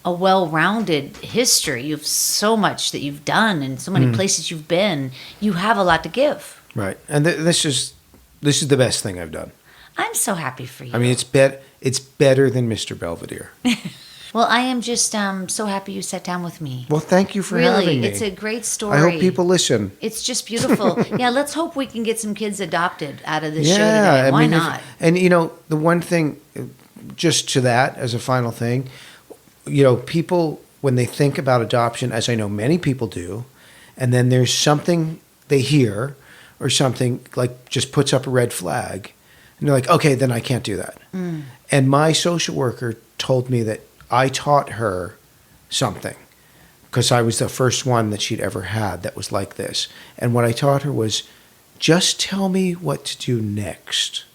well-rounded history. You have so much that you've done, and so many places you've been. You have a lot to give. Right. And this is the best thing I've done. I'm so happy for you. I mean, it's better than Mr. Belvedere. Well, I am just so happy you sat down with me. Well, thank you for Really, having me. it's a great story. I hope people listen. It's just beautiful. Yeah, let's hope we can get some kids adopted out of this show today. Why not? The one thing, just to that as a final thing, people, when they think about adoption, as I know many people do, and then there's something they hear or something like just puts up a red flag, and they're like, okay, then I can't do that. And my social worker told me that I taught her something, because I was the first one that she'd ever had that was like this. And what I taught her was, just tell me what to do next.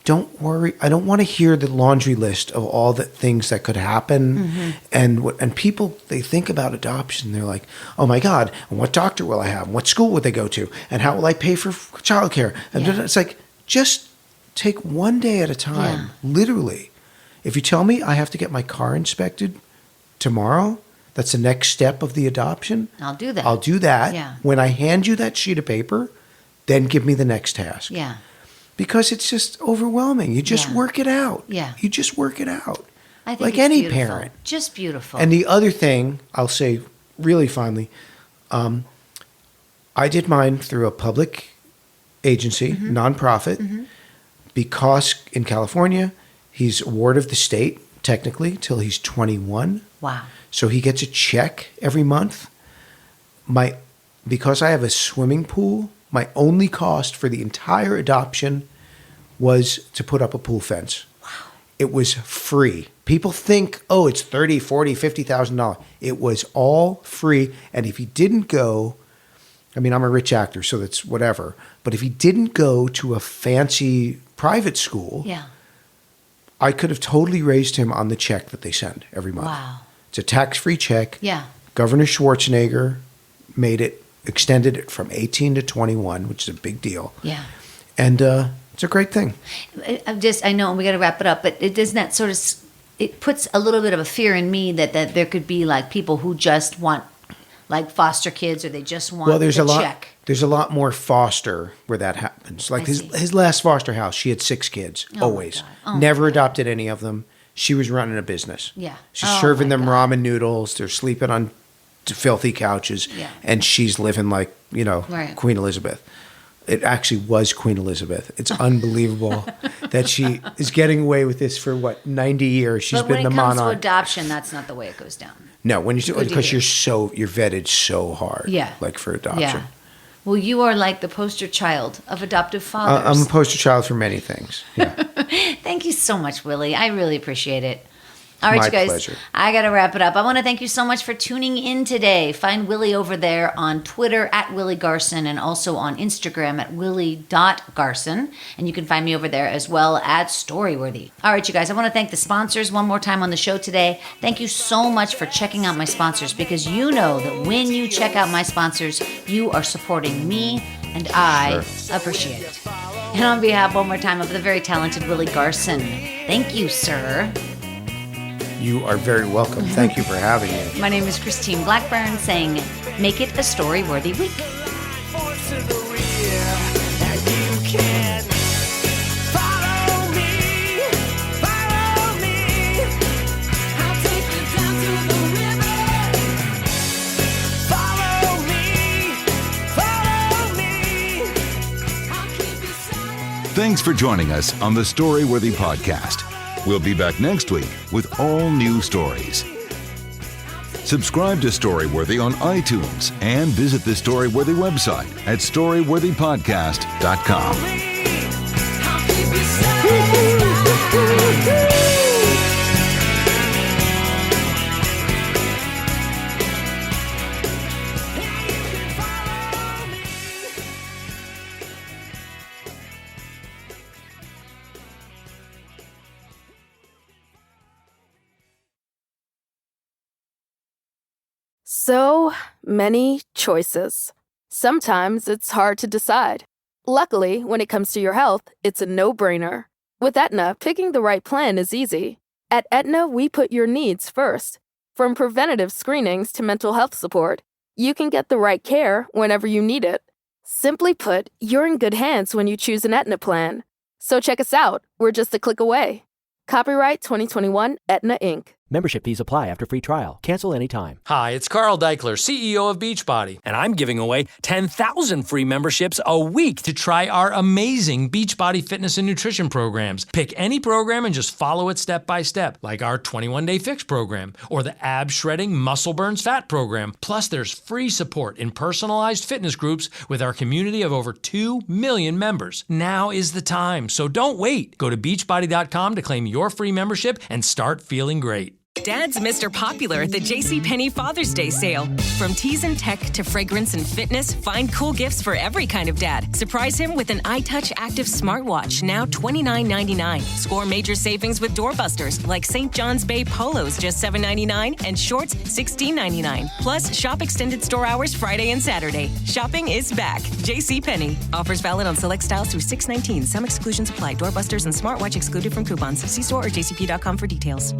Don't worry. I don't want to hear the laundry list of all the things that could happen. And people, they think about adoption. They're like, oh my God, and what doctor will I have? And what school would they go to? And how will I pay for childcare? And it's like, just take one day at a time, literally. If you tell me I have to get my car inspected tomorrow, that's the next step of the adoption. I'll do that. I'll do that. Yeah. When I hand you that sheet of paper, then give me the next task. Yeah. Because it's just overwhelming. You just work it out. Yeah. You just work it out. I think like it's any beautiful. parent. Just beautiful. And the other thing, I'll say really finally, I did mine through a public agency, nonprofit, because in California, he's a ward of the state, technically, till he's 21. Wow. So he gets a check every month. Because I have a swimming pool, my only cost for the entire adoption was to put up a pool fence. Wow. It was free. People think, oh, it's $30,000, $40,000, $50,000. It was all free. And if he didn't go, I mean, I'm a rich actor, so that's whatever. But if he didn't go to a fancy private school, I could have totally raised him on the check that they send every month. Wow. It's a tax-free check. Yeah. Governor Schwarzenegger extended it from 18 to 21, which is a big deal. Yeah. And it's a great thing. I know we got to wrap it up, but it doesn't that sort of, it puts a little bit of a fear in me that there could be like people who just want like foster kids, or they just want there's the a lot. check? There's a lot more foster where that happens. Like his last foster house, she had 6 kids, always. Never adopted any of them. She was running a business. Yeah. She's serving them ramen noodles. They're sleeping on filthy couches. Yeah. And she's living like, Right. Queen Elizabeth. It actually was Queen Elizabeth. It's unbelievable that she is getting away with this for 90 years. She's been the monarch. But when it comes to adoption, that's not the way it goes down. No, because you're vetted so hard. Yeah. Like for adoption. Yeah. Well, you are like the poster child of adoptive fathers. I'm a poster child for many things. Yeah. Thank you so much, Willie. I really appreciate it. All right, My you guys, pleasure. I got to wrap it up. I want to thank you so much for tuning in today. Find Willie over there on Twitter at Willie Garson and also on Instagram at willie.garson. And you can find me over there as well at Storyworthy. All right, you guys, I want to thank the sponsors one more time on the show today. Thank you so much for checking out my sponsors, because you know that when you check out my sponsors, you are supporting me, and I appreciate it. And on behalf, one more time, of the very talented Willie Garson, thank you, sir. You are very welcome. Thank you for having me. My name is Christine Blackburn, saying, make it a story-worthy week. Thanks for joining us on the Storyworthy Podcast. We'll be back next week with all new stories. Subscribe to Storyworthy on iTunes and visit the Storyworthy website at storyworthypodcast.com. So many choices. Sometimes it's hard to decide. Luckily, when it comes to your health, it's a no-brainer. With Aetna, picking the right plan is easy. At Aetna, we put your needs first. From preventative screenings to mental health support, you can get the right care whenever you need it. Simply put, you're in good hands when you choose an Aetna plan. So check us out. We're just a click away. Copyright 2021 Aetna Inc. Membership fees apply after free trial. Cancel anytime. Hi, it's Carl Deichler, CEO of Beachbody, and I'm giving away 10,000 free memberships a week to try our amazing Beachbody fitness and nutrition programs. Pick any program and just follow it step by step, like our 21-day fix program or the ab shredding muscle burns fat program. Plus, there's free support in personalized fitness groups with our community of over 2 million members. Now is the time, so don't wait. Go to beachbody.com to claim your free membership and start feeling great. Dad's Mr. Popular at the JCPenney Father's Day sale. From teas and tech to fragrance and fitness, find cool gifts for every kind of dad. Surprise him with an iTouch Active smartwatch, now $29.99. Score major savings with doorbusters like St. John's Bay Polos, just $7.99, and shorts, $16.99. Plus, shop extended store hours Friday and Saturday. Shopping is back. JCPenney. Offers valid on select styles through 6/19. Some exclusions apply. Doorbusters and smartwatch excluded from coupons. See store or jcp.com for details.